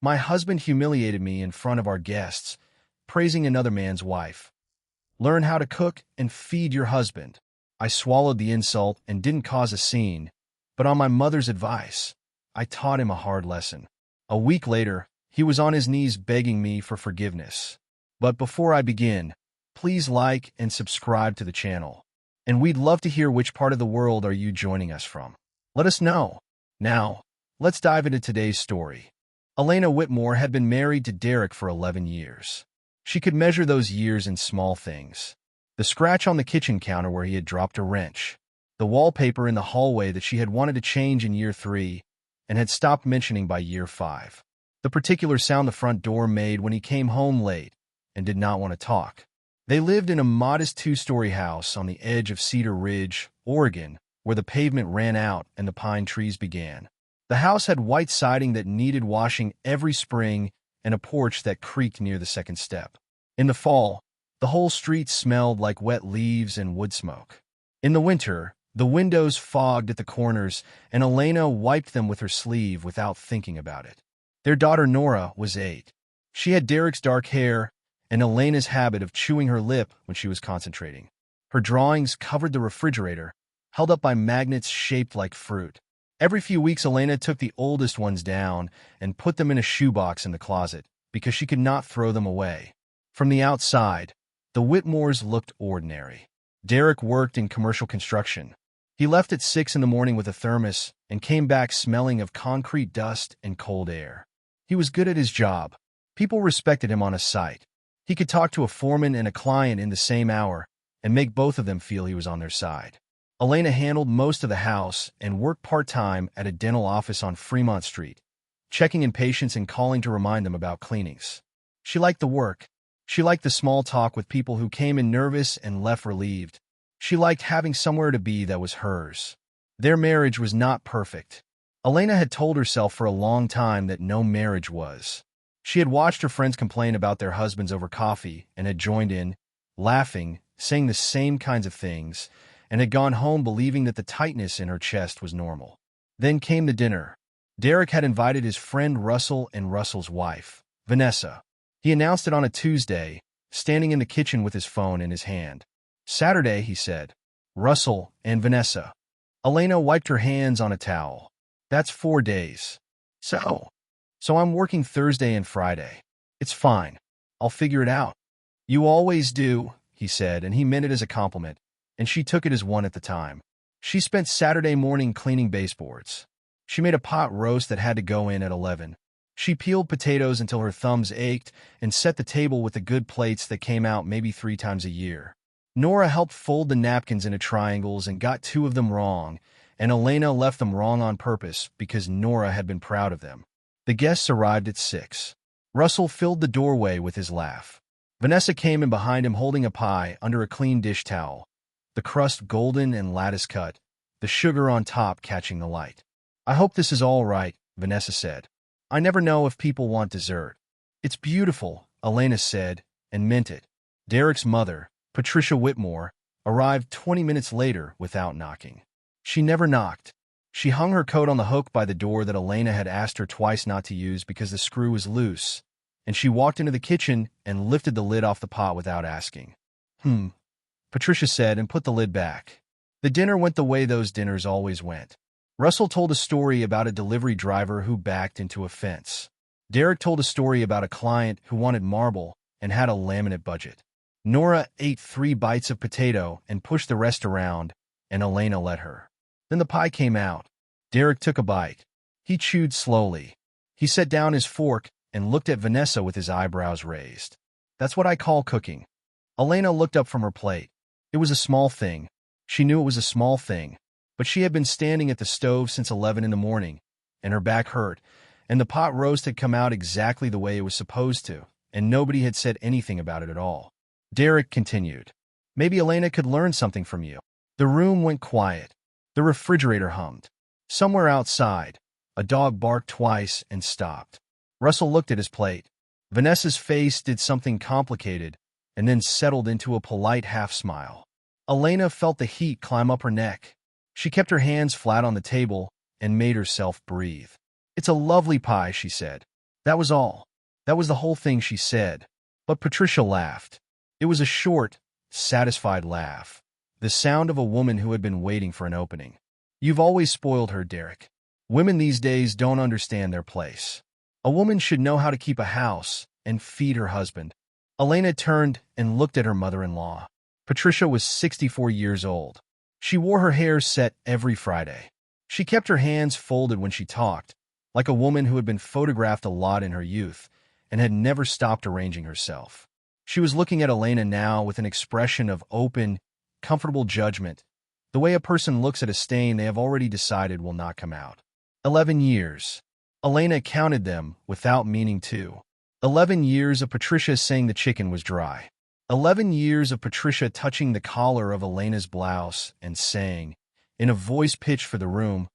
My husband humiliated me in front of our guests, praising another man's wife. Learn how to cook and feed your husband. I swallowed the insult and didn't cause a scene, but on my mother's advice, I taught him a hard lesson. A week later, he was on his knees begging me for forgiveness. But before I begin, please like and subscribe to the channel. And we'd love to hear which part of the world are you joining us from. Let us know. Now, let's dive into today's story. Elena Whitmore had been married to Derek for 11 years. She could measure those years in small things. The scratch on the kitchen counter where he had dropped a wrench. The wallpaper in the hallway that she had wanted to change in year 3 and had stopped mentioning by year 5. The particular sound the front door made when he came home late and did not want to talk. They lived in a modest 2-story house on the edge of Cedar Ridge, Oregon, where the pavement ran out and the pine trees began. The house had white siding that needed washing every spring and a porch that creaked near the second step. In the fall, the whole street smelled like wet leaves and wood smoke. In the winter, the windows fogged at the corners, and Elena wiped them with her sleeve without thinking about it. Their daughter Nora was 8. She had Derek's dark hair and Elena's habit of chewing her lip when she was concentrating. Her drawings covered the refrigerator, held up by magnets shaped like fruit. Every few weeks, Elena took the oldest ones down and put them in a shoebox in the closet because she could not throw them away. From the outside, the Whitmores looked ordinary. Derek worked in commercial construction. He left at 6 in the morning with a thermos and came back smelling of concrete dust and cold air. He was good at his job. People respected him on a site. He could talk to a foreman and a client in the same hour and make both of them feel he was on their side. Elena handled most of the house and worked part-time at a dental office on Fremont Street, checking in patients and calling to remind them about cleanings. She liked the work. She liked the small talk with people who came in nervous and left relieved. She liked having somewhere to be that was hers. Their marriage was not perfect. Elena had told herself for a long time that no marriage was. She had watched her friends complain about their husbands over coffee and had joined in, laughing, saying the same kinds of things, and had gone home believing that the tightness in her chest was normal. Then came the dinner. Derek had invited his friend Russell and Russell's wife, Vanessa. He announced it on a Tuesday, standing in the kitchen with his phone in his hand. Saturday, he said. Russell and Vanessa. Elena wiped her hands on a towel. That's 4 days. So I'm working Thursday and Friday. It's fine. I'll figure it out. You always do, he said, and he meant it as a compliment, and she took it as one at the time. She spent Saturday morning cleaning baseboards. She made a pot roast that had to go in at 11. She peeled potatoes until her thumbs ached and set the table with the good plates that came out maybe 3 times a year. Nora helped fold the napkins into triangles and got 2 of them wrong, and Elena left them wrong on purpose because Nora had been proud of them. The guests arrived at 6. Russell filled the doorway with his laugh. Vanessa came in behind him holding a pie under a clean dish towel, the crust golden and lattice cut, the sugar on top catching the light. I hope this is all right, Vanessa said. I never know if people want dessert. It's beautiful, Elena said, and meant it. Derek's mother, Patricia Whitmore, arrived 20 minutes later without knocking. She never knocked. She hung her coat on the hook by the door that Elena had asked her twice not to use because the screw was loose, and she walked into the kitchen and lifted the lid off the pot without asking. Patricia said and put the lid back. The dinner went the way those dinners always went. Russell told a story about a delivery driver who backed into a fence. Derek told a story about a client who wanted marble and had a laminate budget. Nora ate 3 bites of potato and pushed the rest around, and Elena let her. Then the pie came out. Derek took a bite. He chewed slowly. He set down his fork and looked at Vanessa with his eyebrows raised. That's what I call cooking. Elena looked up from her plate. It was a small thing. She knew it was a small thing, but she had been standing at the stove since 11 in the morning, and her back hurt, and the pot roast had come out exactly the way it was supposed to, and nobody had said anything about it at all. Derek continued. Maybe Elena could learn something from you. The room went quiet. The refrigerator hummed. Somewhere outside, a dog barked twice and stopped. Russell looked at his plate. Vanessa's face did something complicated and then settled into a polite half-smile. Elena felt the heat climb up her neck. She kept her hands flat on the table and made herself breathe. It's a lovely pie, she said. That was all. That was the whole thing she said. But Patricia laughed. It was a short, satisfied laugh. The sound of a woman who had been waiting for an opening. You've always spoiled her, Derek. Women these days don't understand their place. A woman should know how to keep a house and feed her husband. Elena turned and looked at her mother-in-law. Patricia was 64 years old. She wore her hair set every Friday. She kept her hands folded when she talked, like a woman who had been photographed a lot in her youth and had never stopped arranging herself. She was looking at Elena now with an expression of open, comfortable judgment, the way a person looks at a stain they have already decided will not come out. 11 years. Elena counted them without meaning to. 11 years of Patricia saying the chicken was dry. 11 years of Patricia touching the collar of Elena's blouse and saying, in a voice pitched for the room,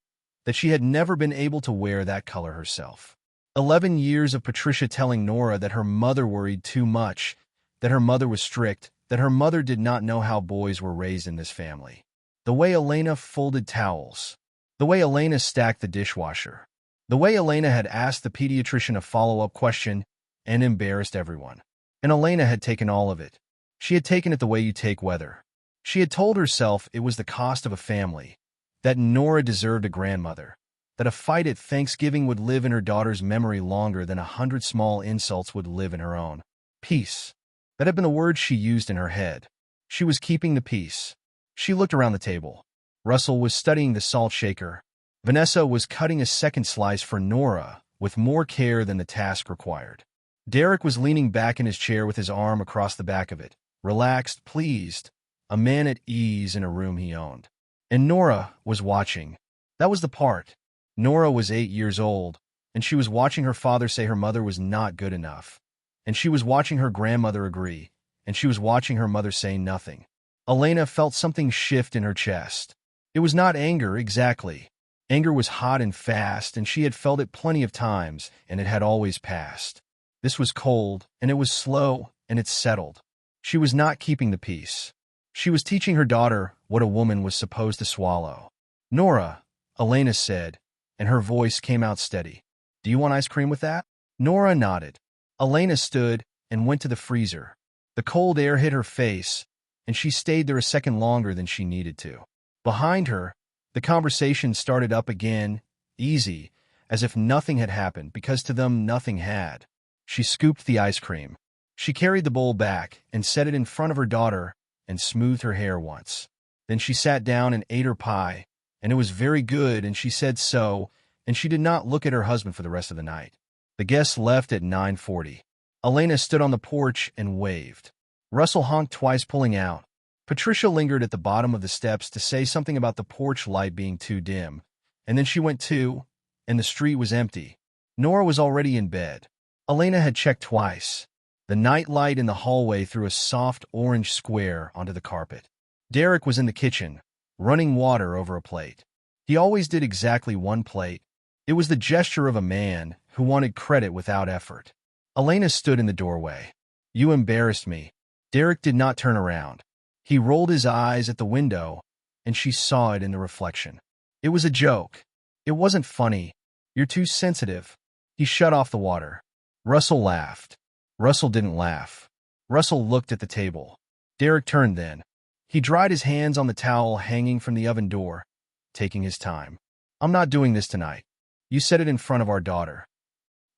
that she had never been able to wear that color herself. 11 years of Patricia telling Nora that her mother worried too much, that her mother was strict, that her mother did not know how boys were raised in this family. The way Elena folded towels. The way Elena stacked the dishwasher. The way Elena had asked the pediatrician a follow-up question and embarrassed everyone. And Elena had taken all of it. She had taken it the way you take weather. She had told herself it was the cost of a family, that Nora deserved a grandmother, that a fight at Thanksgiving would live in her daughter's memory longer than 100 small insults would live in her own. Peace. That had been the word she used in her head. She was keeping the peace. She looked around the table. Russell was studying the salt shaker. Vanessa was cutting a second slice for Nora with more care than the task required. Derek was leaning back in his chair with his arm across the back of it, relaxed, pleased, a man at ease in a room he owned. And Nora was watching. That was the part. Nora was 8 years old, and she was watching her father say her mother was not good enough. And she was watching her grandmother agree, and she was watching her mother say nothing. Elena felt something shift in her chest. It was not anger, exactly. Anger was hot and fast, and she had felt it plenty of times, and it had always passed. This was cold, and it was slow, and it settled. She was not keeping the peace. She was teaching her daughter what a woman was supposed to swallow. Nora, Elena said, and her voice came out steady. Do you want ice cream with that? Nora nodded. Elena stood and went to the freezer. The cold air hit her face, and she stayed there a second longer than she needed to. Behind her, the conversation started up again, easy, as if nothing had happened, because to them nothing had. She scooped the ice cream. She carried the bowl back and set it in front of her daughter and smoothed her hair once. Then she sat down and ate her pie, and it was very good, and she said so, and she did not look at her husband for the rest of the night. The guests left at 9:40. Elena stood on the porch and waved. Russell honked twice, pulling out. Patricia lingered at the bottom of the steps to say something about the porch light being too dim, and then she went too, and the street was empty. Nora was already in bed. Elena had checked twice. The night light in the hallway threw a soft orange square onto the carpet. Derek was in the kitchen, running water over a plate. He always did exactly one plate. It was the gesture of a man who wanted credit without effort. Elena stood in the doorway. You embarrassed me. Derek did not turn around. He rolled his eyes at the window, and she saw it in the reflection. It was a joke. It wasn't funny. You're too sensitive. He shut off the water. Russell laughed. Russell didn't laugh. Russell looked at the table. Derek turned then. He dried his hands on the towel hanging from the oven door, taking his time. I'm not doing this tonight. You said it in front of our daughter.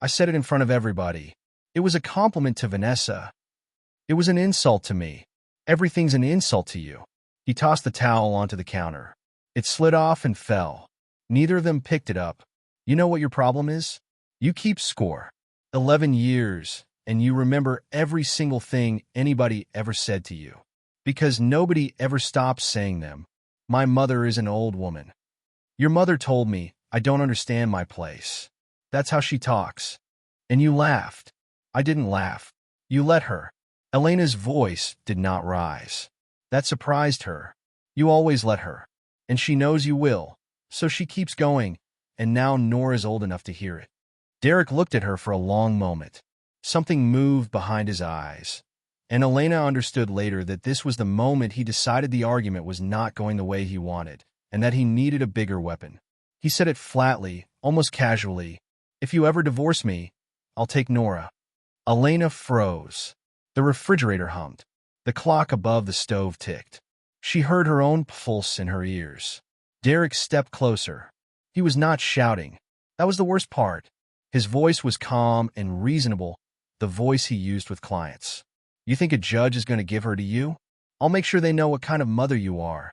I said it in front of everybody. It was a compliment to Vanessa. It was an insult to me. Everything's an insult to you. He tossed the towel onto the counter. It slid off and fell. Neither of them picked it up. You know what your problem is? You keep score. 11 years, and you remember every single thing anybody ever said to you. Because nobody ever stops saying them. My mother is an old woman. Your mother told me I don't understand my place. That's how she talks. And you laughed. I didn't laugh. You let her. Elena's voice did not rise. That surprised her. You always let her. And she knows you will. So she keeps going, and now Nora's old enough to hear it. Derek looked at her for a long moment. Something moved behind his eyes. And Elena understood later that this was the moment he decided the argument was not going the way he wanted, and that he needed a bigger weapon. He said it flatly, almost casually. If you ever divorce me, I'll take Nora. Elena froze. The refrigerator hummed. The clock above the stove ticked. She heard her own pulse in her ears. Derek stepped closer. He was not shouting. That was the worst part. His voice was calm and reasonable, the voice he used with clients. You think a judge is going to give her to you? I'll make sure they know what kind of mother you are.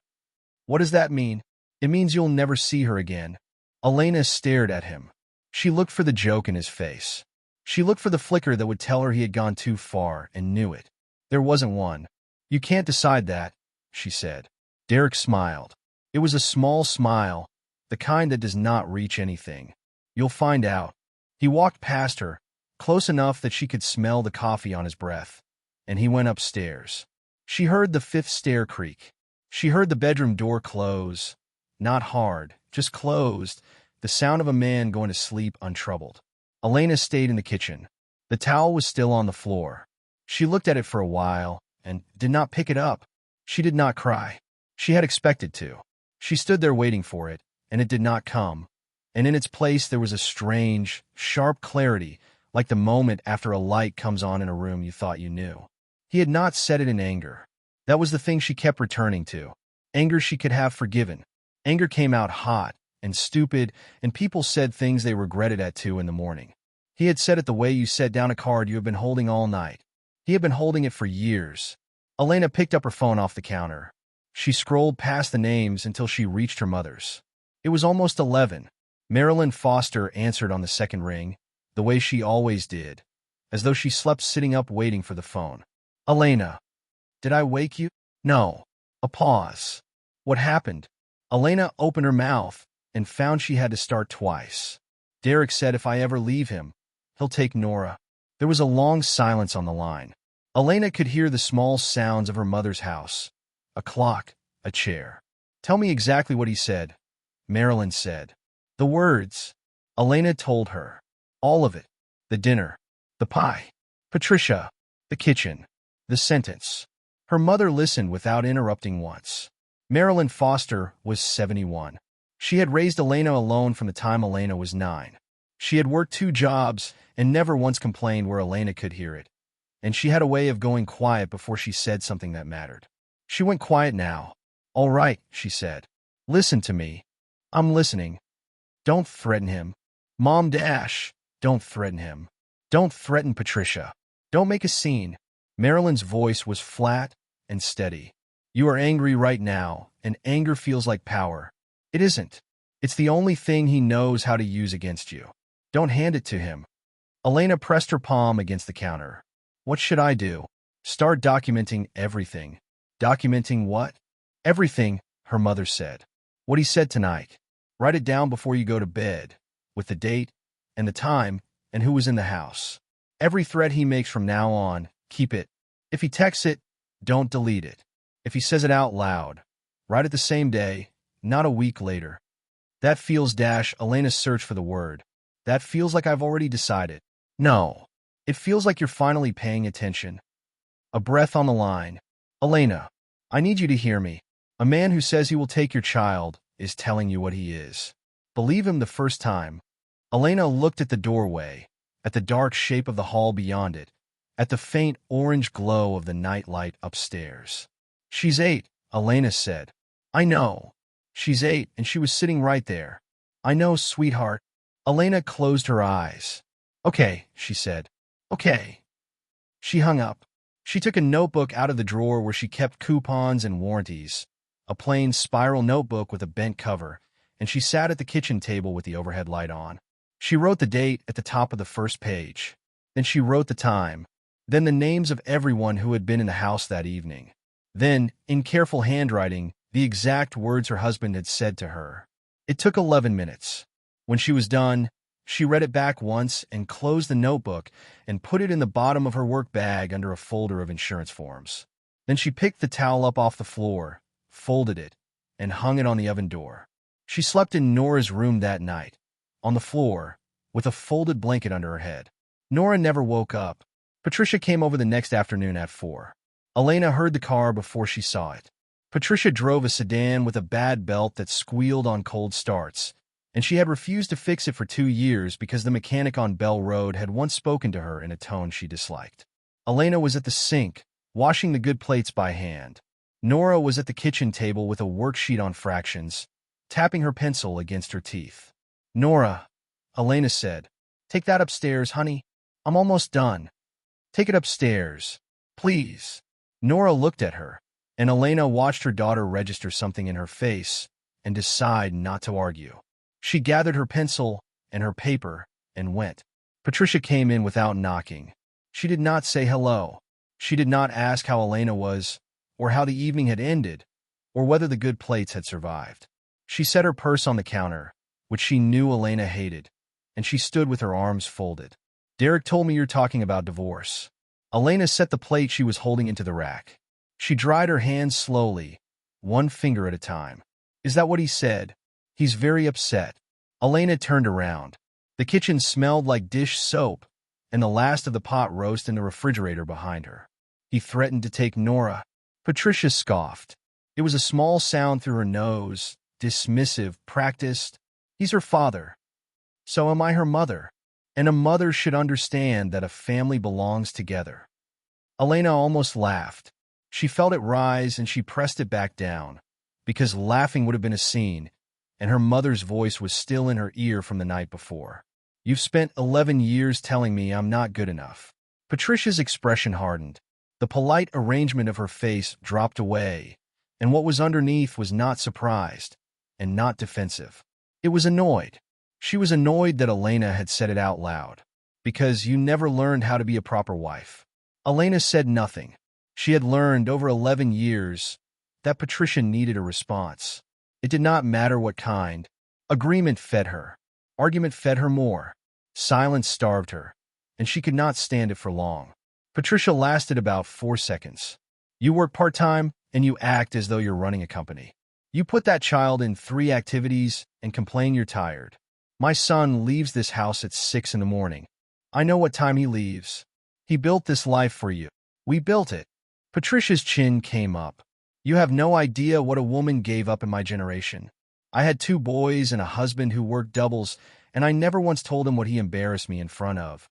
What does that mean? It means you'll never see her again. Elena stared at him. She looked for the joke in his face. She looked for the flicker that would tell her he had gone too far and knew it. There wasn't one. You can't decide that, she said. Derek smiled. It was a small smile, the kind that does not reach anything. You'll find out. He walked past her, close enough that she could smell the coffee on his breath, and he went upstairs. She heard the fifth stair creak. She heard the bedroom door close. Not hard, just closed, the sound of a man going to sleep untroubled. Elena stayed in the kitchen. The towel was still on the floor. She looked at it for a while and did not pick it up. She did not cry. She had expected to. She stood there waiting for it, and it did not come. And in its place there was a strange, sharp clarity, like the moment after a light comes on in a room you thought you knew. He had not said it in anger. That was the thing she kept returning to. Anger she could have forgiven. Anger came out hot and stupid, and people said things they regretted at 2 in the morning. He had said it the way you set down a card you have been holding all night. He had been holding it for years. Elena picked up her phone off the counter. She scrolled past the names until she reached her mother's. It was almost 11. Marilyn Foster answered on the second ring, the way she always did, as though she slept sitting up waiting for the phone. Elena. Did I wake you? No. A pause. What happened? Elena opened her mouth and found she had to start twice. Derek said if I ever leave him, he'll take Nora. There was a long silence on the line. Elena could hear the small sounds of her mother's house. A clock, a chair. Tell me exactly what he said, Marilyn said. The words. Elena told her. All of it. The dinner. The pie. Patricia. The kitchen. The sentence. Her mother listened without interrupting once. Marilyn Foster was 71. She had raised Elena alone from the time Elena was 9. She had worked 2 jobs and never once complained where Elena could hear it. And she had a way of going quiet before she said something that mattered. She went quiet now. All right, she said. Listen to me. I'm listening. Don't threaten him. Mom dash. Don't threaten him. Don't threaten Patricia. Don't make a scene. Marilyn's voice was flat and steady. You are angry right now, and anger feels like power. It isn't. It's the only thing he knows how to use against you. Don't hand it to him. Elena pressed her palm against the counter. What should I do? Start documenting everything. Documenting what? Everything, her mother said. What he said tonight. Write it down before you go to bed, with the date and the time and who was in the house. Every threat he makes from now on, keep it. If he texts it, don't delete it. If he says it out loud, write it the same day, not a week later. That feels dash Elena searched for the word. That feels like I've already decided. No. It feels like you're finally paying attention. A breath on the line. Elena, I need you to hear me. A man who says he will take your child is telling you what he is. Believe him the first time. Elena looked at the doorway, at the dark shape of the hall beyond it, at the faint orange glow of the night light upstairs. She's 8, Elena said. I know. She's 8, and she was sitting right there. I know, sweetheart. Elena closed her eyes. Okay, she said. Okay. She hung up. She took a notebook out of the drawer where she kept coupons and warranties, a plain spiral notebook with a bent cover, and she sat at the kitchen table with the overhead light on. She wrote the date at the top of the first page. Then she wrote the time. Then the names of everyone who had been in the house that evening. Then, in careful handwriting, the exact words her husband had said to her. It took 11 minutes. When she was done, she read it back once and closed the notebook and put it in the bottom of her work bag under a folder of insurance forms. Then she picked the towel up off the floor, folded it, and hung it on the oven door. She slept in Nora's room that night, on the floor, with a folded blanket under her head. Nora never woke up. Patricia came over the next afternoon at 4. Elena heard the car before she saw it. Patricia drove a sedan with a bad belt that squealed on cold starts, and she had refused to fix it for 2 years because the mechanic on Bell Road had once spoken to her in a tone she disliked. Elena was at the sink, washing the good plates by hand. Nora was at the kitchen table with a worksheet on fractions, tapping her pencil against her teeth. "Nora," Elena said, "take that upstairs, honey. I'm almost done. Take it upstairs, please." Nora looked at her, and Elena watched her daughter register something in her face and decide not to argue. She gathered her pencil and her paper and went. Patricia came in without knocking. She did not say hello. She did not ask how Elena was, or how the evening had ended, or whether the good plates had survived. She set her purse on the counter, which she knew Elena hated, and she stood with her arms folded. "Derek told me you're talking about divorce." Elena set the plate she was holding into the rack. She dried her hands slowly, one finger at a time. "Is that what he said? He's very upset." Elena turned around. The kitchen smelled like dish soap, and the last of the pot roast in the refrigerator behind her. "He threatened to take Nora." Patricia scoffed. It was a small sound through her nose, dismissive, practiced. "He's her father. So am I her mother. And a mother should understand that a family belongs together." Elena almost laughed. She felt it rise and she pressed it back down, because laughing would have been a scene, and her mother's voice was still in her ear from the night before. "You've spent 11 years telling me I'm not good enough." Patricia's expression hardened. The polite arrangement of her face dropped away, and what was underneath was not surprised and not defensive. It was annoyed. She was annoyed that Elena had said it out loud. "Because you never learned how to be a proper wife." Elena said nothing. She had learned over 11 years that Patricia needed a response. It did not matter what kind. Agreement fed her. Argument fed her more. Silence starved her, and she could not stand it for long. Patricia lasted about 4 seconds. "You work part-time, and you act as though you're running a company. You put that child in 3 activities and complain you're tired. My son leaves this house at 6 in the morning. I know what time he leaves. He built this life for you. We built it." Patricia's chin came up. "You have no idea what a woman gave up in my generation. I had 2 boys and a husband who worked doubles, and I never once told him what he embarrassed me in front of."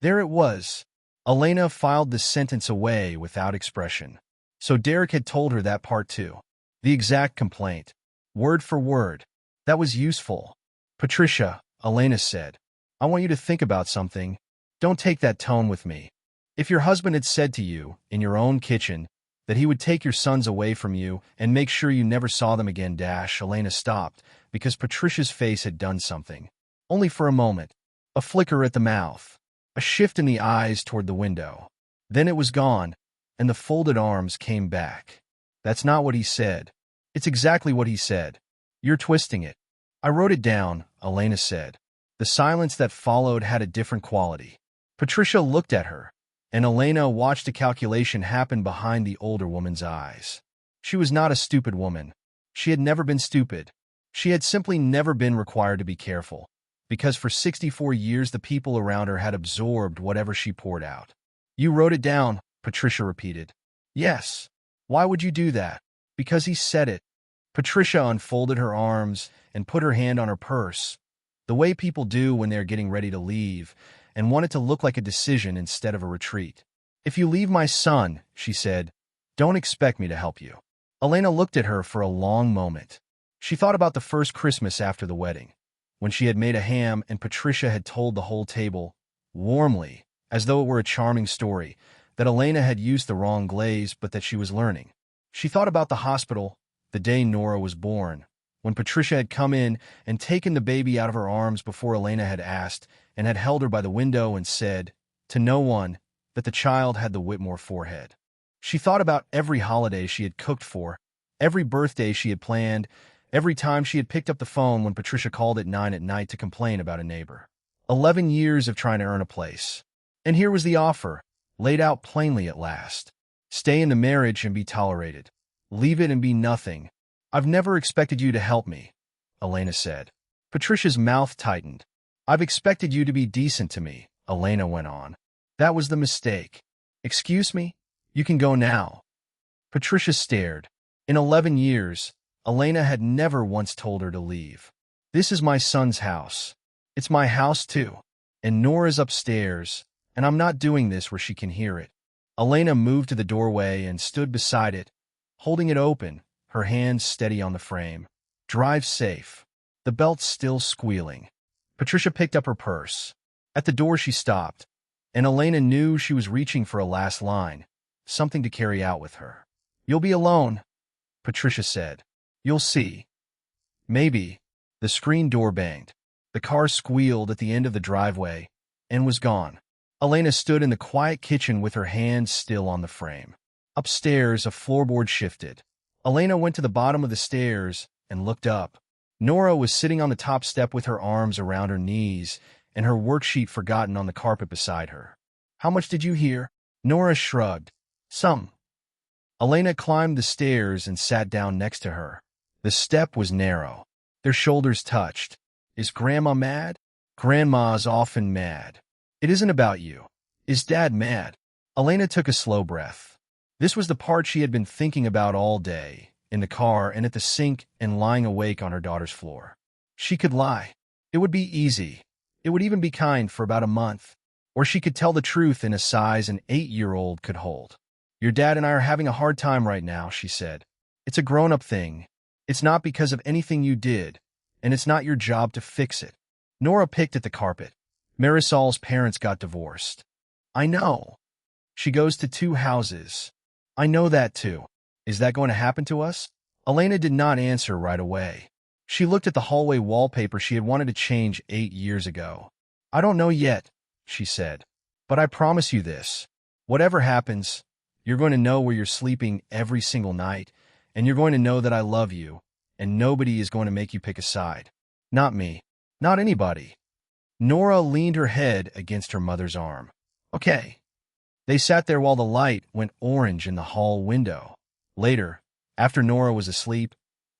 There it was. Elena filed the sentence away without expression. So Derek had told her that part too. The exact complaint. Word for word. That was useful. "Patricia," Elena said, "I want you to think about something. Don't take that tone with me. If your husband had said to you, in your own kitchen, that he would take your sons away from you and make sure you never saw them again, Elena stopped, because Patricia's face had done something. Only for a moment. A flicker at the mouth. A shift in the eyes toward the window. Then it was gone, and the folded arms came back. "That's not what he said." "It's exactly what he said. You're twisting it." "I wrote it down," Elena said. The silence that followed had a different quality. Patricia looked at her, and Elena watched a calculation happen behind the older woman's eyes. She was not a stupid woman. She had never been stupid. She had simply never been required to be careful, because for 64 years the people around her had absorbed whatever she poured out. "You wrote it down," Patricia repeated. "Yes. Why would you do that?" "Because he said it." Patricia unfolded her arms and put her hand on her purse, the way people do when they're getting ready to leave, and wanted to look like a decision instead of a retreat. "If you leave my son," she said, "don't expect me to help you." Elena looked at her for a long moment. She thought about the first Christmas after the wedding, when she had made a ham and Patricia had told the whole table, warmly, as though it were a charming story, that Elena had used the wrong glaze but that she was learning. She thought about the hospital, the day Nora was born, when Patricia had come in and taken the baby out of her arms before Elena had asked, and had held her by the window and said, to no one, that the child had the Whitmore forehead. She thought about every holiday she had cooked for, every birthday she had planned, every time she had picked up the phone when Patricia called at 9 at night to complain about a neighbor. 11 years of trying to earn a place. And here was the offer, laid out plainly at last. Stay in the marriage and be tolerated. Leave it and be nothing. "I've never expected you to help me," Elena said. Patricia's mouth tightened. "I've expected you to be decent to me," Elena went on. "That was the mistake." "Excuse me? You can go now." Patricia stared. In 11 years, Elena had never once told her to leave. This is my son's house. It's my house too. And Nora's upstairs, and I'm not doing this where she can hear it. Elena moved to the doorway and stood beside it, holding it open, her hands steady on the frame. Drive safe. The belt's still squealing. Patricia picked up her purse. At the door she stopped, and Elena knew she was reaching for a last line, something to carry out with her. You'll be alone, Patricia said. You'll see. Maybe. The screen door banged. The car squealed at the end of the driveway and was gone. Elena stood in the quiet kitchen with her hands still on the frame. Upstairs, a floorboard shifted. Elena went to the bottom of the stairs and looked up. Nora was sitting on the top step with her arms around her knees and her worksheet forgotten on the carpet beside her. How much did you hear? Nora shrugged. Some. Elena climbed the stairs and sat down next to her. The step was narrow. Their shoulders touched. Is Grandma mad? Grandma's often mad. It isn't about you. Is Dad mad? Elena took a slow breath. This was the part she had been thinking about all day, in the car and at the sink and lying awake on her daughter's floor. She could lie. It would be easy. It would even be kind for about a month. Or she could tell the truth in a size an 8-year-old could hold. Your dad and I are having a hard time right now, she said. It's a grown-up thing. It's not because of anything you did, and it's not your job to fix it. Nora picked at the carpet. Marisol's parents got divorced. I know. She goes to 2 houses. I know that too. Is that going to happen to us? Elena did not answer right away. She looked at the hallway wallpaper she had wanted to change 8 years ago. I don't know yet, she said. But I promise you this. Whatever happens, you're going to know where you're sleeping every single night, and you're going to know that I love you, and nobody is going to make you pick a side. Not me. Not anybody. Nora leaned her head against her mother's arm. Okay. They sat there while the light went orange in the hall window. Later, after Nora was asleep,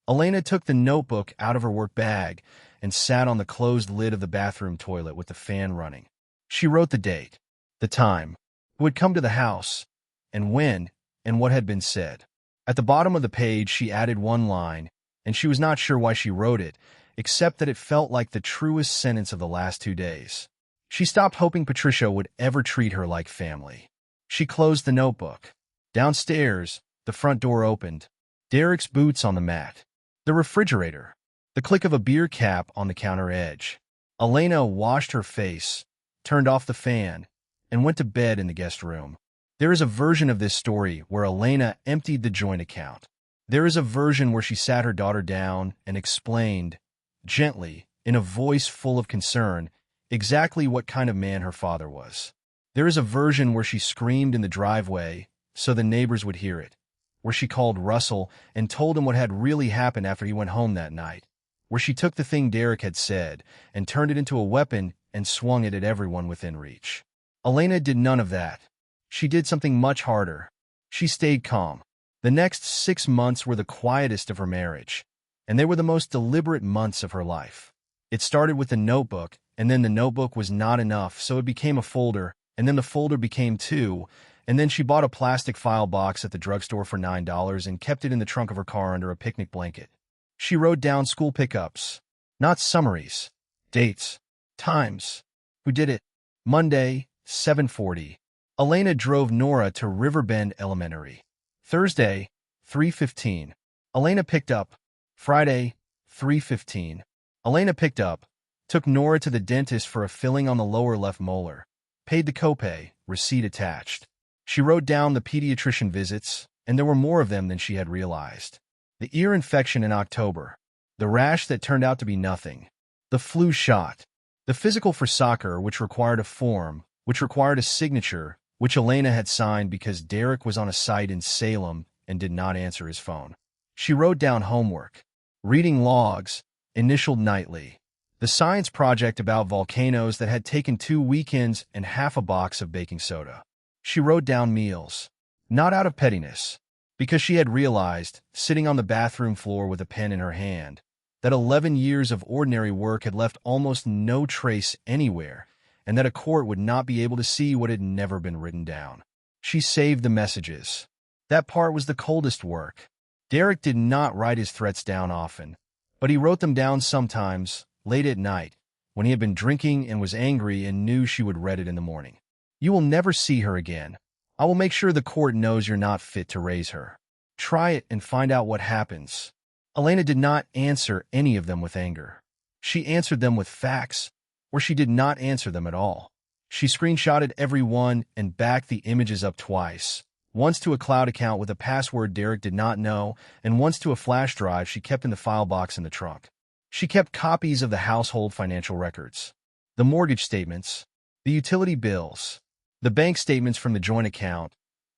Elena took the notebook out of her work bag and sat on the closed lid of the bathroom toilet with the fan running. She wrote the date, the time, who had come to the house, and when, and what had been said. At the bottom of the page, she added one line, and she was not sure why she wrote it, except that it felt like the truest sentence of the last 2 days. She stopped hoping Patricia would ever treat her like family. She closed the notebook. Downstairs, the front door opened. Derek's boots on the mat. The refrigerator. The click of a beer cap on the counter edge. Elena washed her face, turned off the fan, and went to bed in the guest room. There is a version of this story where Elena emptied the joint account. There is a version where she sat her daughter down and explained, gently, in a voice full of concern, exactly what kind of man her father was. There is a version where she screamed in the driveway so the neighbors would hear it, where she called Russell and told him what had really happened after he went home that night, where she took the thing Derek had said and turned it into a weapon and swung it at everyone within reach. Elena did none of that. She did something much harder. She stayed calm. The next 6 months were the quietest of her marriage, and they were the most deliberate months of her life. It started with the notebook, and then the notebook was not enough, so it became a folder, and then the folder became 2, and then she bought a plastic file box at the drugstore for $9 and kept it in the trunk of her car under a picnic blanket. She wrote down school pickups, not summaries, dates, times, who did it. Monday, 7:40. Elena drove Nora to Riverbend Elementary. Thursday, 3:15. Elena picked up. Friday, 3:15. Elena picked up, took Nora to the dentist for a filling on the lower left molar, paid the copay, receipt attached. She wrote down the pediatrician visits, and there were more of them than she had realized. The ear infection in October, the rash that turned out to be nothing, the flu shot, the physical for soccer, which required a form, which required a signature, which Elena had signed because Derek was on a site in Salem and did not answer his phone. She wrote down homework, reading logs, initialed nightly, the science project about volcanoes that had taken 2 weekends and half a box of baking soda. She wrote down meals, not out of pettiness, because she had realized, sitting on the bathroom floor with a pen in her hand, that 11 years of ordinary work had left almost no trace anywhere, and that a court would not be able to see what had never been written down. She saved the messages. That part was the coldest work. Derek did not write his threats down often, but he wrote them down sometimes, late at night, when he had been drinking and was angry and knew she would read it in the morning. You will never see her again. I will make sure the court knows you're not fit to raise her. Try it and find out what happens. Elena did not answer any of them with anger. She answered them with facts, or she did not answer them at all. She screenshotted every one and backed the images up twice, once to a cloud account with a password Derek did not know, and once to a flash drive she kept in the file box in the trunk. She kept copies of the household financial records, the mortgage statements, the utility bills, the bank statements from the joint account,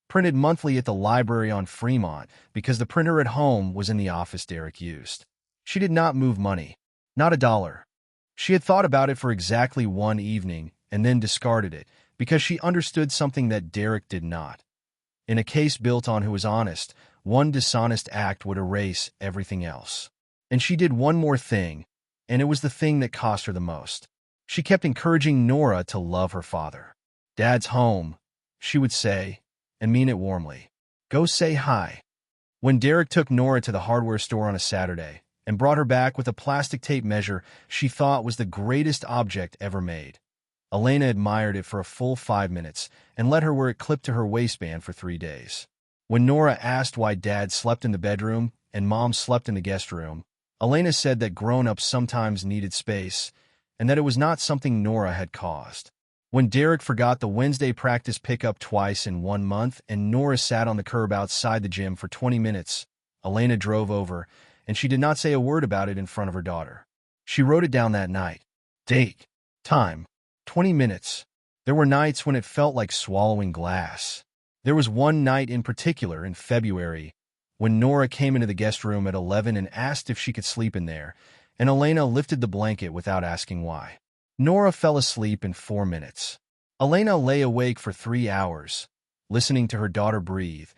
printed monthly at the library on Fremont because the printer at home was in the office Derek used. She did not move money, not a dollar. She had thought about it for exactly one evening and then discarded it because she understood something that Derek did not. In a case built on who was honest, one dishonest act would erase everything else. And she did one more thing, and it was the thing that cost her the most. She kept encouraging Nora to love her father. "Dad's home," she would say, and mean it warmly. "Go say hi." When Derek took Nora to the hardware store on a Saturday and brought her back with a plastic tape measure she thought was the greatest object ever made, Elena admired it for a full 5 minutes and let her wear it clipped to her waistband for 3 days. When Nora asked why Dad slept in the bedroom and Mom slept in the guest room, Elena said that grown-ups sometimes needed space and that it was not something Nora had caused. When Derek forgot the Wednesday practice pickup twice in 1 month and Nora sat on the curb outside the gym for 20 minutes, Elena drove over, and she did not say a word about it in front of her daughter. She wrote it down that night. Date, time, 20 minutes. There were nights when it felt like swallowing glass. There was one night in particular in February when Nora came into the guest room at 11 and asked if she could sleep in there, and Elena lifted the blanket without asking why. Nora fell asleep in 4 minutes. Elena lay awake for 3 hours, listening to her daughter breathe,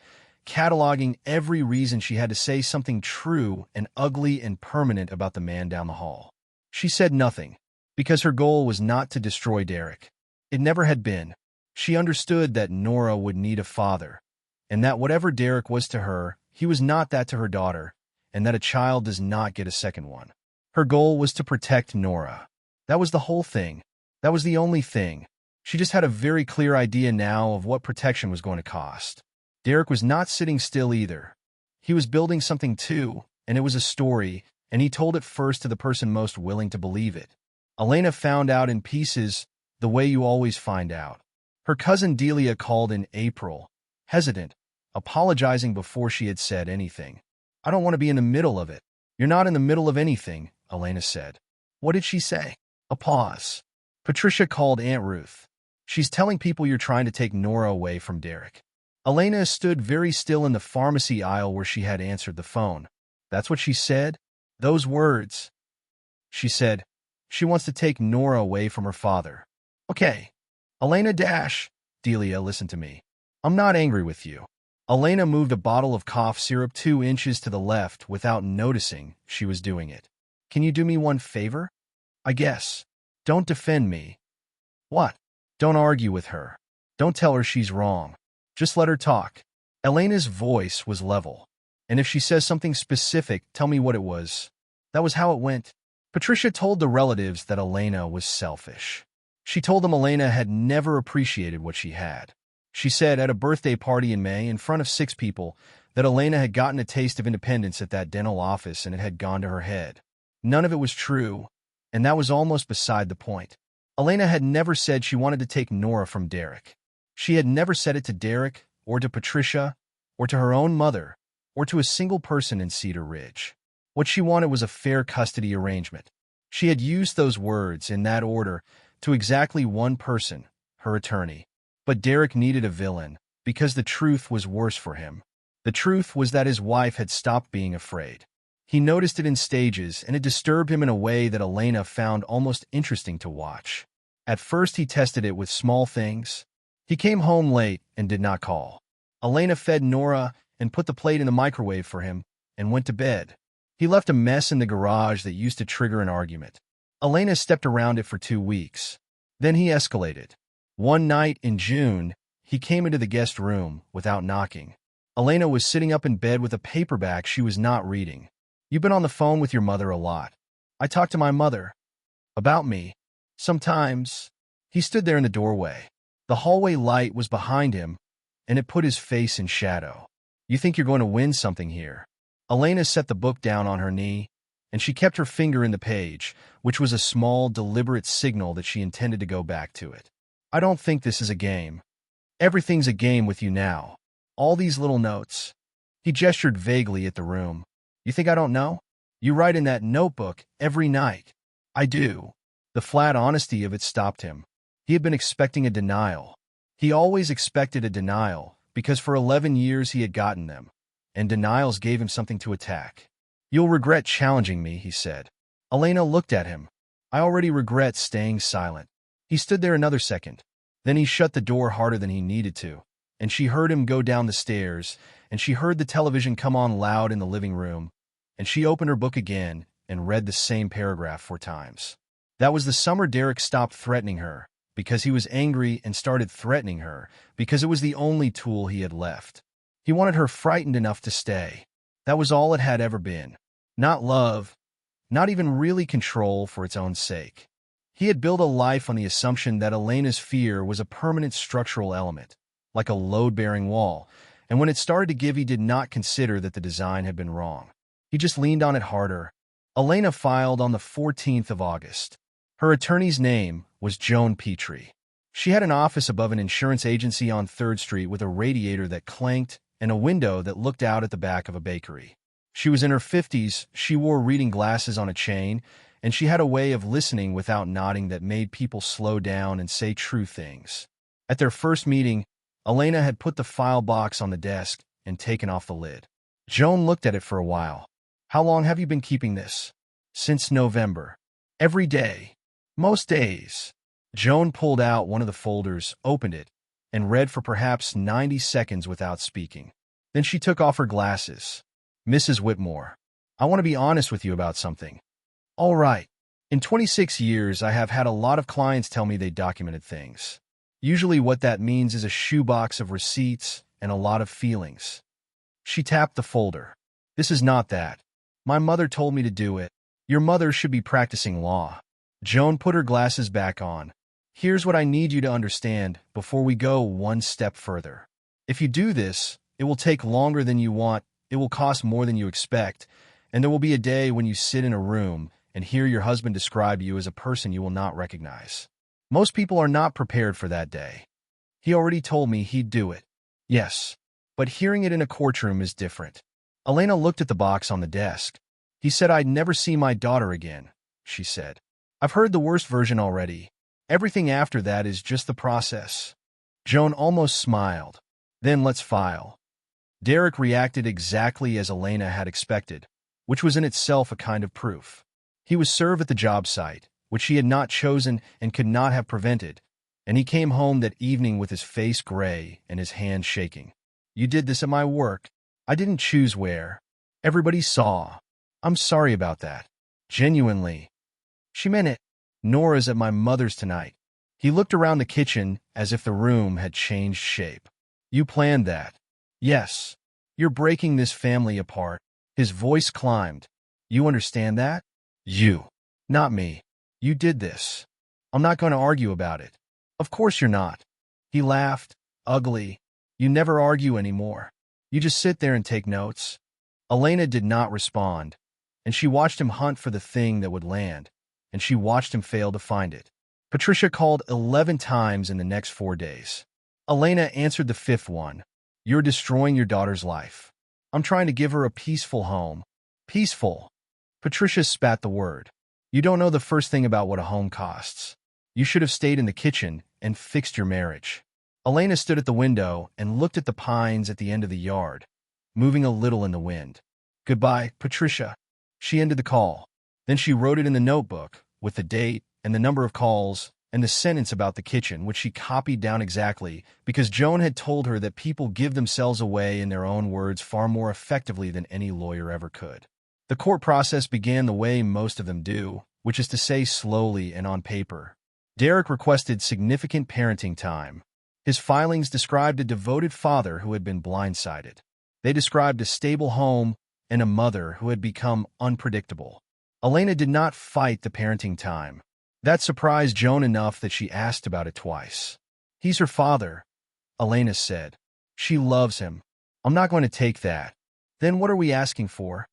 cataloging every reason she had to say something true and ugly and permanent about the man down the hall. She said nothing, because her goal was not to destroy Derek. It never had been. She understood that Nora would need a father, and that whatever Derek was to her, he was not that to her daughter, and that a child does not get a second one. Her goal was to protect Nora. That was the whole thing. That was the only thing. She just had a very clear idea now of what protection was going to cost. Derek was not sitting still either. He was building something too, and it was a story, and he told it first to the person most willing to believe it. Elena found out in pieces, the way you always find out. Her cousin Delia called in April, hesitant, apologizing before she had said anything. "I don't want to be in the middle of it." "You're not in the middle of anything," Elena said. "What did she say?" A pause. Patricia called Aunt Ruth. "She's telling people you're trying to take Nora away from Derek." Elena stood very still in the pharmacy aisle where she had answered the phone. "That's what she said? Those words?" She said, "She wants to take Nora away from her father." "Okay. Elena Delia, listen to me. I'm not angry with you." Elena moved a bottle of cough syrup 2 inches to the left without noticing she was doing it. "Can you do me one favor?" "I guess. Don't defend me." "What?" "Don't argue with her. Don't tell her she's wrong. Just let her talk." Elena's voice was level. "And if she says something specific, tell me what it was." That was how it went. Patricia told the relatives that Elena was selfish. She told them Elena had never appreciated what she had. She said at a birthday party in May in front of 6 people that Elena had gotten a taste of independence at that dental office and it had gone to her head. None of it was true, and that was almost beside the point. Elena had never said she wanted to take Nora from Derek. She had never said it to Derek, or to Patricia, or to her own mother, or to a single person in Cedar Ridge. What she wanted was a fair custody arrangement. She had used those words, in that order, to exactly one person, her attorney. But Derek needed a villain, because the truth was worse for him. The truth was that his wife had stopped being afraid. He noticed it in stages, and it disturbed him in a way that Elena found almost interesting to watch. At first he tested it with small things. He came home late and did not call. Elena fed Nora and put the plate in the microwave for him and went to bed. He left a mess in the garage that used to trigger an argument. Elena stepped around it for 2 weeks. Then he escalated. One night in June, he came into the guest room without knocking. Elena was sitting up in bed with a paperback she was not reading. You've been on the phone with your mother a lot. I talk to my mother. About me. Sometimes. He stood there in the doorway. The hallway light was behind him, and it put his face in shadow. You think you're going to win something here? Elena set the book down on her knee, and she kept her finger in the page, which was a small, deliberate signal that she intended to go back to it. I don't think this is a game. Everything's a game with you now. All these little notes. He gestured vaguely at the room. You think I don't know? You write in that notebook every night. I do. The flat honesty of it stopped him. He had been expecting a denial. He always expected a denial, because for 11 years he had gotten them, and denials gave him something to attack. You'll regret challenging me, he said. Elena looked at him. I already regret staying silent. He stood there another second. Then he shut the door harder than he needed to, and she heard him go down the stairs, and she heard the television come on loud in the living room, and she opened her book again and read the same paragraph 4 times. That was the summer Derek stopped threatening her, because he was angry and started threatening her, because it was the only tool he had left. He wanted her frightened enough to stay. That was all it had ever been. Not love, not even really control for its own sake. He had built a life on the assumption that Elena's fear was a permanent structural element, like a load-bearing wall, and when it started to give, he did not consider that the design had been wrong. He just leaned on it harder. Elena filed on the 14th of August. Her attorney's name was Joan Petrie. She had an office above an insurance agency on 3rd Street with a radiator that clanked and a window that looked out at the back of a bakery. She was in her 50s, she wore reading glasses on a chain, and she had a way of listening without nodding that made people slow down and say true things. At their first meeting, Elena had put the file box on the desk and taken off the lid. Joan looked at it for a while. How long have you been keeping this? Since November. Every day. Most days. Joan pulled out one of the folders, opened it, and read for perhaps 90 seconds without speaking. Then she took off her glasses. Mrs. Whitmore, I want to be honest with you about something. All right. In 26 years, I have had a lot of clients tell me they documented things. Usually what that means is a shoebox of receipts and a lot of feelings. She tapped the folder. This is not that. My mother told me to do it. Your mother should be practicing law. Joan put her glasses back on. Here's what I need you to understand before we go one step further. If you do this, it will take longer than you want, it will cost more than you expect, and there will be a day when you sit in a room and hear your husband describe you as a person you will not recognize. Most people are not prepared for that day. He already told me he'd do it. Yes, but hearing it in a courtroom is different. Elena looked at the box on the desk. He said I'd never see my daughter again, she said. I've heard the worst version already. Everything after that is just the process. Joan almost smiled. Then let's file. Derek reacted exactly as Elena had expected, which was in itself a kind of proof. He was served at the job site, which he had not chosen and could not have prevented, and he came home that evening with his face gray and his hands shaking. You did this at my work. I didn't choose where. Everybody saw. I'm sorry about that. Genuinely. She meant it. Nora's at my mother's tonight. He looked around the kitchen as if the room had changed shape. You planned that. Yes. You're breaking this family apart. His voice climbed. You understand that? You. Not me. You did this. I'm not going to argue about it. Of course you're not. He laughed. Ugly. You never argue anymore. You just sit there and take notes. Elena did not respond, and she watched him hunt for the thing that would land, and she watched him fail to find it. Patricia called 11 times in the next 4 days. Elena answered the 5th one. You're destroying your daughter's life. I'm trying to give her a peaceful home. Peaceful. Patricia spat the word. You don't know the first thing about what a home costs. You should have stayed in the kitchen and fixed your marriage. Elena stood at the window and looked at the pines at the end of the yard, moving a little in the wind. Goodbye, Patricia. She ended the call. Then she wrote it in the notebook, with the date and the number of calls and the sentence about the kitchen, which she copied down exactly, because Joan had told her that people give themselves away in their own words far more effectively than any lawyer ever could. The court process began the way most of them do, which is to say slowly and on paper. Derek requested significant parenting time. His filings described a devoted father who had been blindsided. They described a stable home, and a mother who had become unpredictable. Elena did not fight the parenting time. That surprised Joan enough that she asked about it twice. "He's her father," Elena said. "She loves him. I'm not going to take that." "Then what are we asking for?"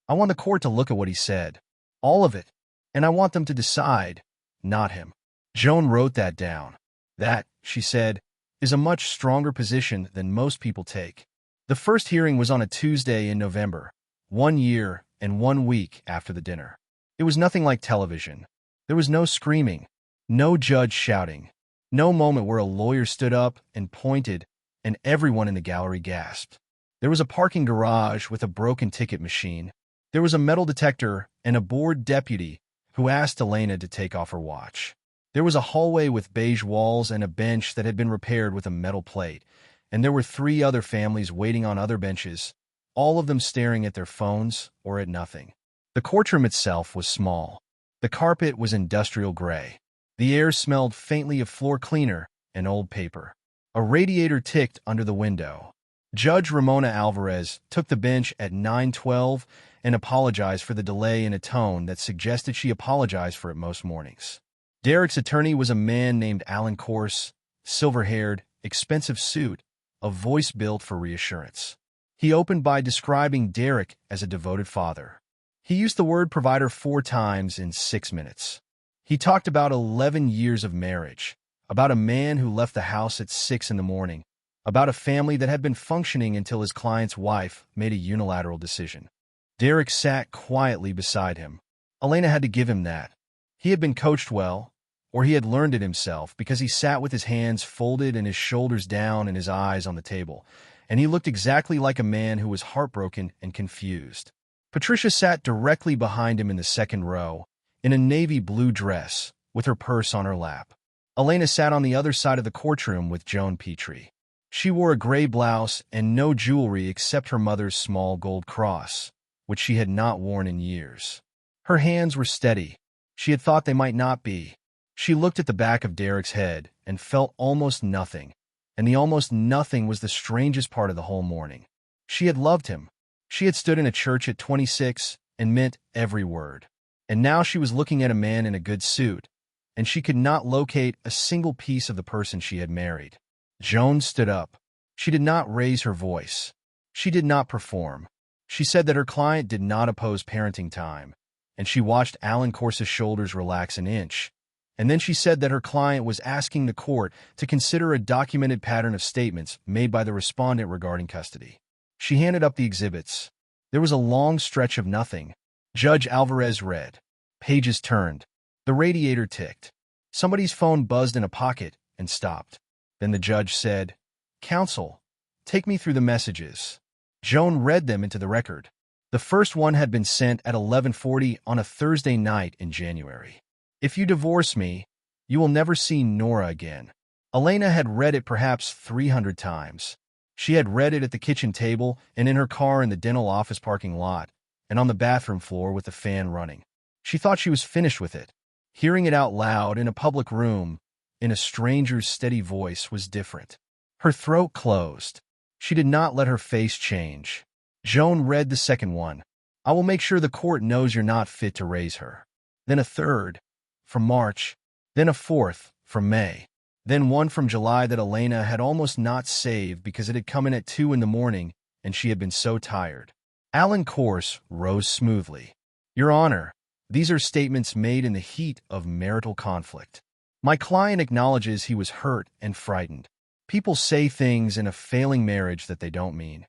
"I want the court to look at what he said. All of it. And I want them to decide, not him." Joan wrote that down. "That," she said, "is a much stronger position than most people take." The first hearing was on a Tuesday in November, 1 year and 1 week after the dinner. It was nothing like television. There was no screaming, no judge shouting, no moment where a lawyer stood up and pointed and everyone in the gallery gasped. There was a parking garage with a broken ticket machine. There was a metal detector and a bored deputy who asked Elena to take off her watch. There was a hallway with beige walls and a bench that had been repaired with a metal plate, and there were 3 other families waiting on other benches, all of them staring at their phones or at nothing. The courtroom itself was small. The carpet was industrial gray. The air smelled faintly of floor cleaner and old paper. A radiator ticked under the window. Judge Ramona Alvarez took the bench at 9:12 and apologized for the delay in a tone that suggested she apologized for it most mornings. Derek's attorney was a man named Alan Corse, silver-haired, expensive suit, a voice built for reassurance. He opened by describing Derek as a devoted father. He used the word provider 4 times in 6 minutes. He talked about 11 years of marriage, about a man who left the house at 6 in the morning, about a family that had been functioning until his client's wife made a unilateral decision. Derek sat quietly beside him. Elena had to give him that. He had been coached well, or he had learned it himself, because he sat with his hands folded and his shoulders down and his eyes on the table, and he looked exactly like a man who was heartbroken and confused. Patricia sat directly behind him in the second row, in a navy blue dress, with her purse on her lap. Elena sat on the other side of the courtroom with Joan Petrie. She wore a gray blouse and no jewelry except her mother's small gold cross, which she had not worn in years. Her hands were steady. She had thought they might not be. She looked at the back of Derek's head and felt almost nothing, and the almost nothing was the strangest part of the whole morning. She had loved him. She had stood in a church at 26 and meant every word. And now she was looking at a man in a good suit, and she could not locate a single piece of the person she had married. Joan stood up. She did not raise her voice. She did not perform. She said that her client did not oppose parenting time, and she watched Alan Corse's shoulders relax an inch. And then she said that her client was asking the court to consider a documented pattern of statements made by the respondent regarding custody. She handed up the exhibits. There was a long stretch of nothing. Judge Alvarez read. Pages turned. The radiator ticked. Somebody's phone buzzed in a pocket and stopped. Then the judge said, "Counsel, take me through the messages." Joan read them into the record. The first one had been sent at 11:40 on a Thursday night in January. "If you divorce me, you will never see Nora again." Elena had read it perhaps 300 times. She had read it at the kitchen table and in her car in the dental office parking lot and on the bathroom floor with the fan running. She thought she was finished with it. Hearing it out loud in a public room, in a stranger's steady voice, was different. Her throat closed. She did not let her face change. Joan read the second one. "I will make sure the court knows you're not fit to raise her." Then a third, from March. Then a fourth, from May. Then one from July that Elena had almost not saved because it had come in at 2 in the morning and she had been so tired. Alan Corse rose smoothly. "Your Honor, these are statements made in the heat of marital conflict. My client acknowledges he was hurt and frightened. People say things in a failing marriage that they don't mean."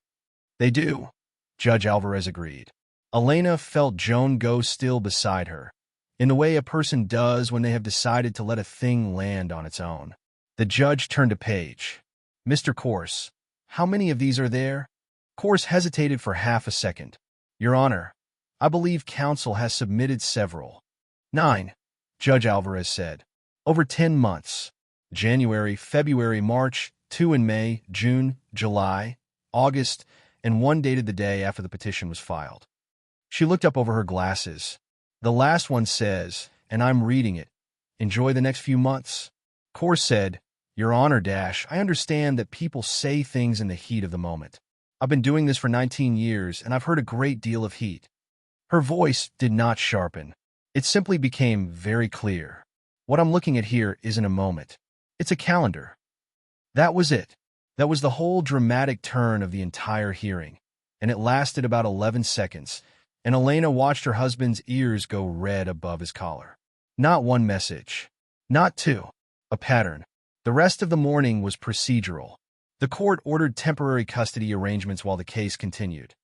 "They do," Judge Alvarez agreed. Elena felt Joan go still beside her, in the way a person does when they have decided to let a thing land on its own. The judge turned a page. "Mr. Corse, how many of these are there?" Corse hesitated for half a second. "Your Honor, I believe counsel has submitted several." 9, Judge Alvarez said. "Over 10 months. January, February, March, 2 in May, June, July, August, and 1 dated the day after the petition was filed." She looked up over her glasses. "The last one says, and I'm reading it, enjoy the next few months." Corse said, "Your Honor, I understand that people say things in the heat of the moment. I've been doing this for 19 years, and I've heard a great deal of heat. Her voice did not sharpen. It simply became very clear. What I'm looking at here isn't a moment. It's a calendar. That was it. That was the whole dramatic turn of the entire hearing, and it lasted about 11 seconds, and Elena watched her husband's ears go red above his collar. Not one message. Not two. A pattern. The rest of the morning was procedural. The court ordered temporary custody arrangements while the case continued.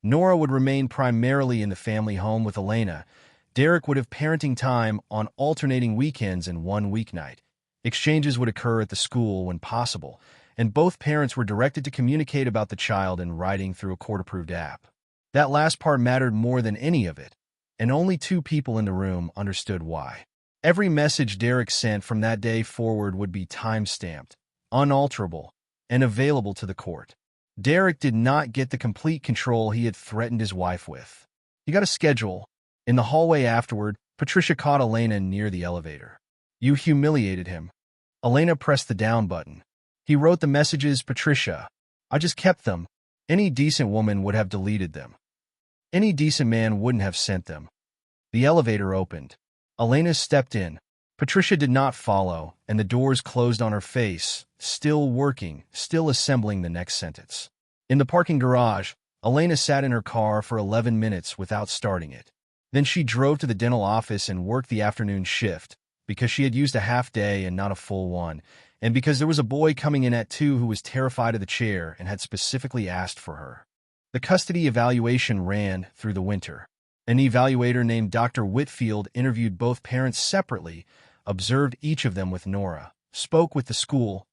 Nora would remain primarily in the family home with Elena. Derek would have parenting time on alternating weekends and one weeknight. Exchanges would occur at the school when possible, and both parents were directed to communicate about the child in writing through a court-approved app. That last part mattered more than any of it, and only two people in the room understood why. Every message Derek sent from that day forward would be time-stamped, unalterable, and available to the court. Derek did not get the complete control he had threatened his wife with. He got a schedule. In the hallway afterward, Patricia caught Elena near the elevator. "You humiliated him." Elena pressed the down button. "He wrote the messages, Patricia. I just kept them. Any decent woman would have deleted them. Any decent man wouldn't have sent them." The elevator opened. Elena stepped in. Patricia did not follow, and the doors closed on her face, still working, still assembling the next sentence. In the parking garage, Elena sat in her car for 11 minutes without starting it. Then she drove to the dental office and worked the afternoon shift, because she had used a half day and not a full one, and because there was a boy coming in at 2 who was terrified of the chair and had specifically asked for her. The custody evaluation ran through the winter. An evaluator named Dr. Whitfield interviewed both parents separately, observed each of them with Nora, spoke with the school,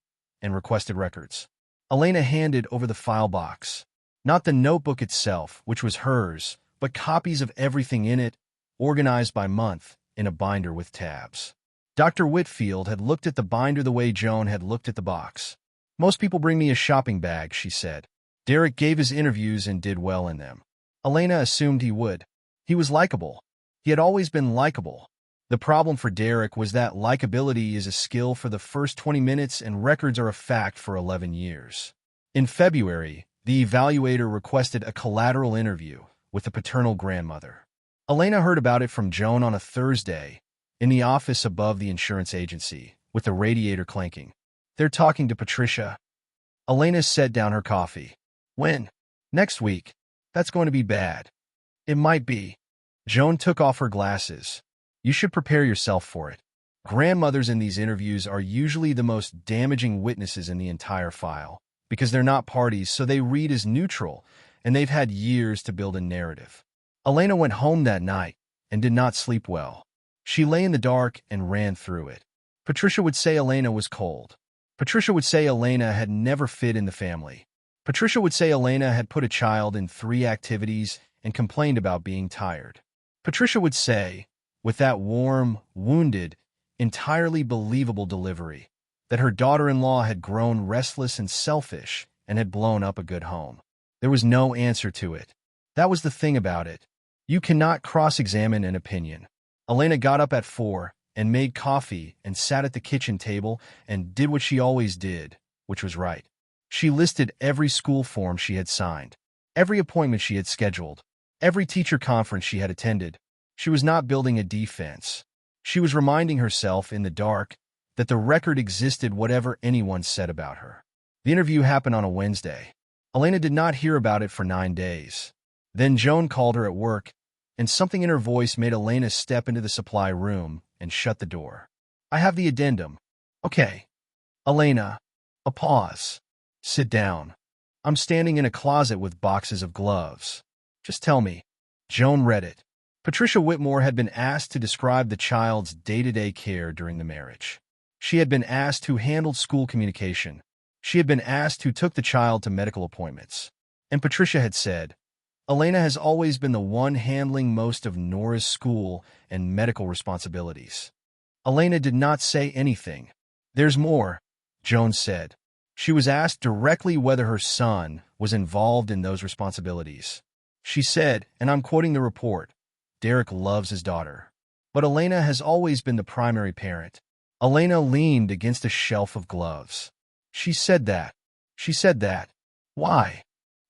and requested records. Elena handed over the file box. Not the notebook itself, which was hers, but copies of everything in it, organized by month, in a binder with tabs. Dr. Whitfield had looked at the binder the way Joan had looked at the box. "Most people bring me a shopping bag," she said. Derek gave his interviews and did well in them. Elena assumed he would. He was likable. He had always been likable. The problem for Derek was that likability is a skill for the first 20 minutes and records are a fact for 11 years. In February, the evaluator requested a collateral interview with the paternal grandmother. Elena heard about it from Joan on a Thursday, in the office above the insurance agency, with the radiator clanking. "They're talking to Patricia." Elena set down her coffee. "When?" "Next week. That's going to be bad." "It might be." Joan took off her glasses. "You should prepare yourself for it. Grandmothers in these interviews are usually the most damaging witnesses in the entire file, because they're not parties, so they read as neutral, and they've had years to build a narrative." Elena went home that night and did not sleep well. She lay in the dark and ran through it. Patricia would say Elena was cold. Patricia would say Elena had never fit in the family. Patricia would say Elena had put a child in 3 activities and complained about being tired. Patricia would say, with that warm, wounded, entirely believable delivery, that her daughter-in-law had grown restless and selfish and had blown up a good home. There was no answer to it. That was the thing about it. You cannot cross-examine an opinion. Elena got up at 4 and made coffee and sat at the kitchen table and did what she always did, which was write. She listed every school form she had signed, every appointment she had scheduled, every teacher conference she had attended. She was not building a defense. She was reminding herself in the dark that the record existed whatever anyone said about her. The interview happened on a Wednesday. Elena did not hear about it for 9 days. Then Joan called her at work, and something in her voice made Elena step into the supply room and shut the door. "I have the addendum." "Okay." "Elena." A pause. "Sit down." "I'm standing in a closet with boxes of gloves." "Just tell me." Joan read it. Patricia Whitmore had been asked to describe the child's day-to-day care during the marriage. She had been asked who handled school communication. She had been asked who took the child to medical appointments. And Patricia had said, "Elena has always been the one handling most of Nora's school and medical responsibilities." Elena did not say anything. "There's more," Joan said. She was asked directly whether her son was involved in those responsibilities. She said, and I'm quoting the report, "Derek loves his daughter. But Elena has always been the primary parent." Elena leaned against a shelf of gloves. She said that. Why?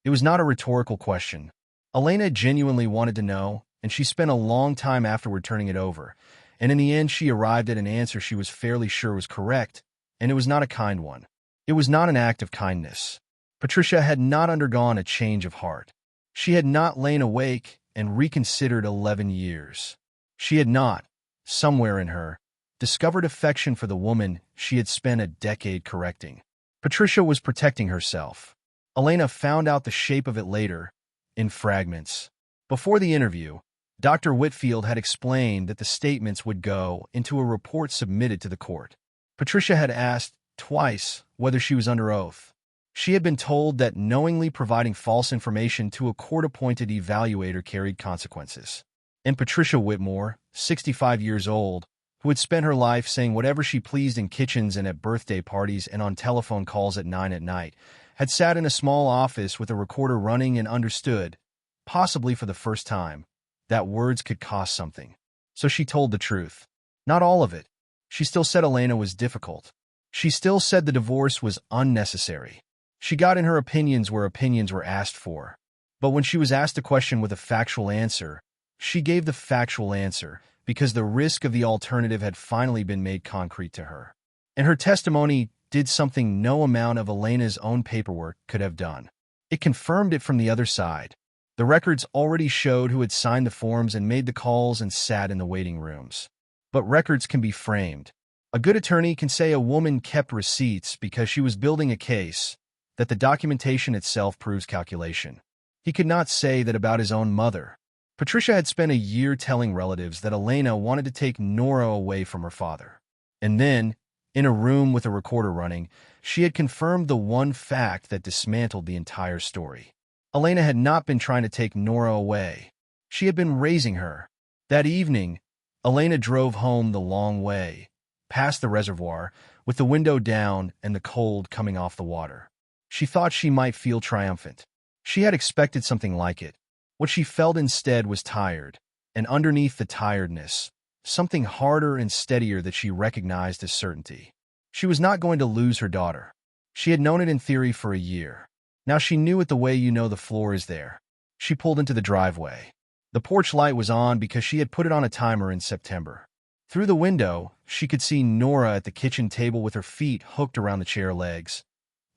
It was not a rhetorical question. Elena genuinely wanted to know, and she spent a long time afterward turning it over, and in the end she arrived at an answer she was fairly sure was correct, and it was not a kind one. It was not an act of kindness. Patricia had not undergone a change of heart. She had not lain awake and reconsidered 11 years. She had not, somewhere in her, discovered affection for the woman she had spent a decade correcting. Patricia was protecting herself. Elena found out the shape of it later, in fragments. Before the interview, Dr. Whitfield had explained that the statements would go into a report submitted to the court. Patricia had asked twice whether she was under oath. She had been told that knowingly providing false information to a court-appointed evaluator carried consequences. And Patricia Whitmore, 65 years old, who had spent her life saying whatever she pleased in kitchens and at birthday parties and on telephone calls at 9 at night, had sat in a small office with a recorder running and understood, possibly for the first time, that words could cost something. So she told the truth. Not all of it. She still said Elena was difficult. She still said the divorce was unnecessary. She got in her opinions where opinions were asked for. But when she was asked a question with a factual answer, she gave the factual answer because the risk of the alternative had finally been made concrete to her. And her testimony did something no amount of Elena's own paperwork could have done. It confirmed it from the other side. The records already showed who had signed the forms and made the calls and sat in the waiting rooms. But records can be framed. A good attorney can say a woman kept receipts because she was building a case, that the documentation itself proves calculation. He could not say that about his own mother. Patricia had spent a year telling relatives that Elena wanted to take Nora away from her father. And then, in a room with a recorder running, she had confirmed the one fact that dismantled the entire story. Elena had not been trying to take Nora away. She had been raising her. That evening, Elena drove home the long way, past the reservoir, with the window down and the cold coming off the water. She thought she might feel triumphant. She had expected something like it. What she felt instead was tired, and underneath the tiredness, something harder and steadier that she recognized as certainty. She was not going to lose her daughter. She had known it in theory for a year. Now she knew it the way you know the floor is there. She pulled into the driveway. The porch light was on because she had put it on a timer in September. Through the window, she could see Nora at the kitchen table with her feet hooked around the chair legs,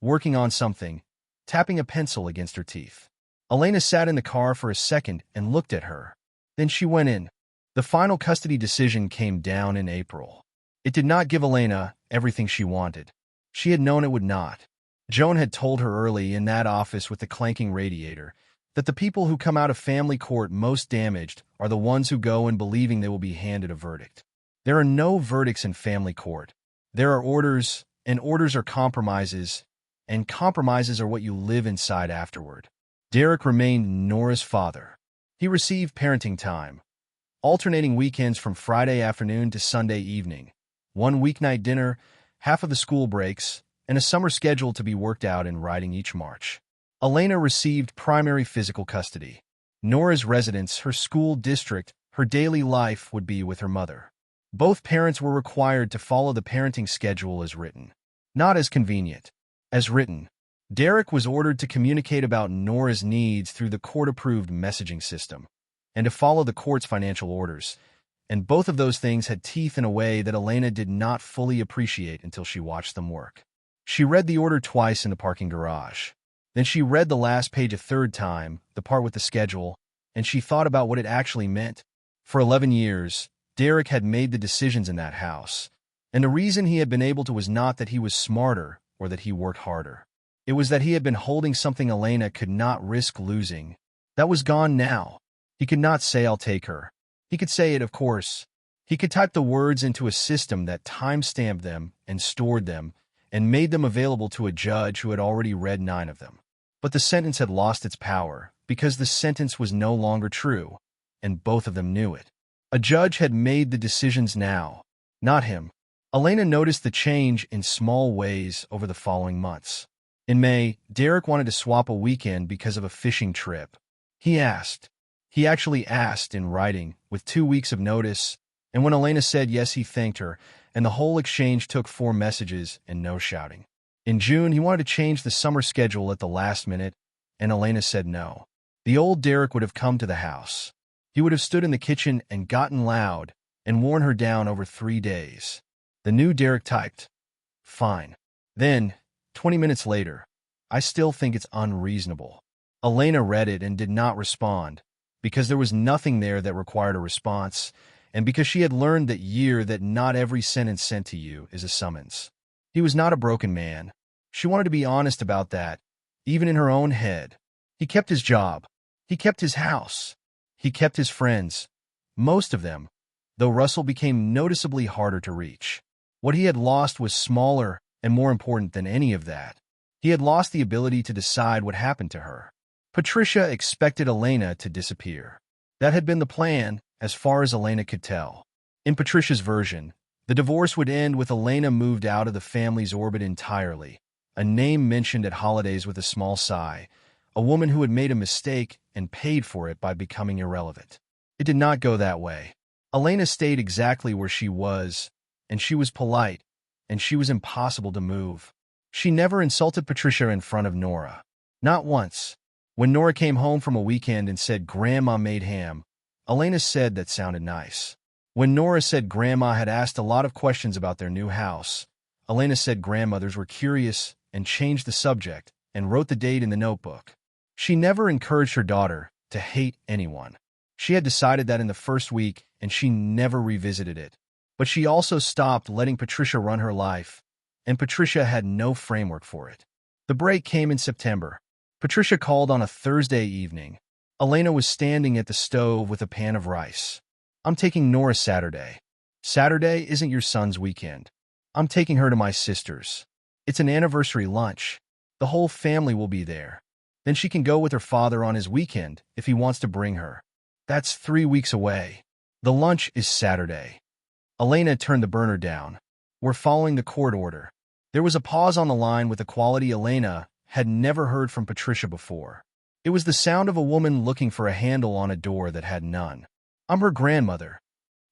working on something, tapping a pencil against her teeth. Elena sat in the car for a second and looked at her. Then she went in. The final custody decision came down in April. It did not give Elena everything she wanted. She had known it would not. Joan had told her early in that office with the clanking radiator that the people who come out of family court most damaged are the ones who go in believing they will be handed a verdict. There are no verdicts in family court. There are orders, and orders are compromises, and compromises are what you live inside afterward. Derek remained Nora's father. He received parenting time, alternating weekends from Friday afternoon to Sunday evening, one weeknight dinner, half of the school breaks, and a summer schedule to be worked out in writing each March. Elena received primary physical custody. Nora's residence, her school district, her daily life would be with her mother. Both parents were required to follow the parenting schedule as written, not as convenient, as written. Derek was ordered to communicate about Nora's needs through the court-approved messaging system, and to follow the court's financial orders, and both of those things had teeth in a way that Elena did not fully appreciate until she watched them work. She read the order twice in the parking garage. Then she read the last page a third time, the part with the schedule, and she thought about what it actually meant. For 11 years, Derek had made the decisions in that house, and the reason he had been able to was not that he was smarter or that he worked harder. It was that he had been holding something Elena could not risk losing. That was gone now. He could not say, "I'll take her." He could say it, of course. He could type the words into a system that time-stamped them and stored them and made them available to a judge who had already read 9 of them. But the sentence had lost its power because the sentence was no longer true, and both of them knew it. A judge had made the decisions now, not him. Elena noticed the change in small ways over the following months. In May, Derek wanted to swap a weekend because of a fishing trip. He actually asked in writing, with 2 weeks of notice, and when Elena said yes, he thanked her, and the whole exchange took 4 messages and no shouting. In June, he wanted to change the summer schedule at the last minute, and Elena said no. The old Derek would have come to the house. He would have stood in the kitchen and gotten loud and worn her down over 3 days. The new Derek typed, "Fine." Then, 20 minutes later, "I still think it's unreasonable." Elena read it and did not respond, because there was nothing there that required a response, and because she had learned that not every sentence sent to you is a summons. He was not a broken man. She wanted to be honest about that, even in her own head. He kept his job. He kept his house. He kept his friends, most of them, though Russell became noticeably harder to reach. What he had lost was smaller and more important than any of that. He had lost the ability to decide what happened to her. Patricia expected Elena to disappear. That had been the plan, as far as Elena could tell. In Patricia's version, the divorce would end with Elena moved out of the family's orbit entirely, a name mentioned at holidays with a small sigh, a woman who had made a mistake and paid for it by becoming irrelevant. It did not go that way. Elena stayed exactly where she was, and she was polite, and she was impossible to move. She never insulted Patricia in front of Nora. Not once. When Nora came home from a weekend and said Grandma made ham, Elena said that sounded nice. When Nora said Grandma had asked a lot of questions about their new house, Elena said grandmothers were curious and changed the subject and wrote the date in the notebook. She never encouraged her daughter to hate anyone. She had decided that in the first week, and she never revisited it. But she also stopped letting Patricia run her life, and Patricia had no framework for it. The break came in September. Patricia called on a Thursday evening. Elena was standing at the stove with a pan of rice. "I'm taking Nora Saturday." "Saturday isn't your son's weekend." "I'm taking her to my sister's. It's an anniversary lunch. The whole family will be there. Then she can go with her father on his weekend if he wants to bring her. That's 3 weeks away. The lunch is Saturday." Elena turned the burner down. "We're following the court order." There was a pause on the line with a quality Elena had never heard from Patricia before. It was the sound of a woman looking for a handle on a door that had none. "I'm her grandmother."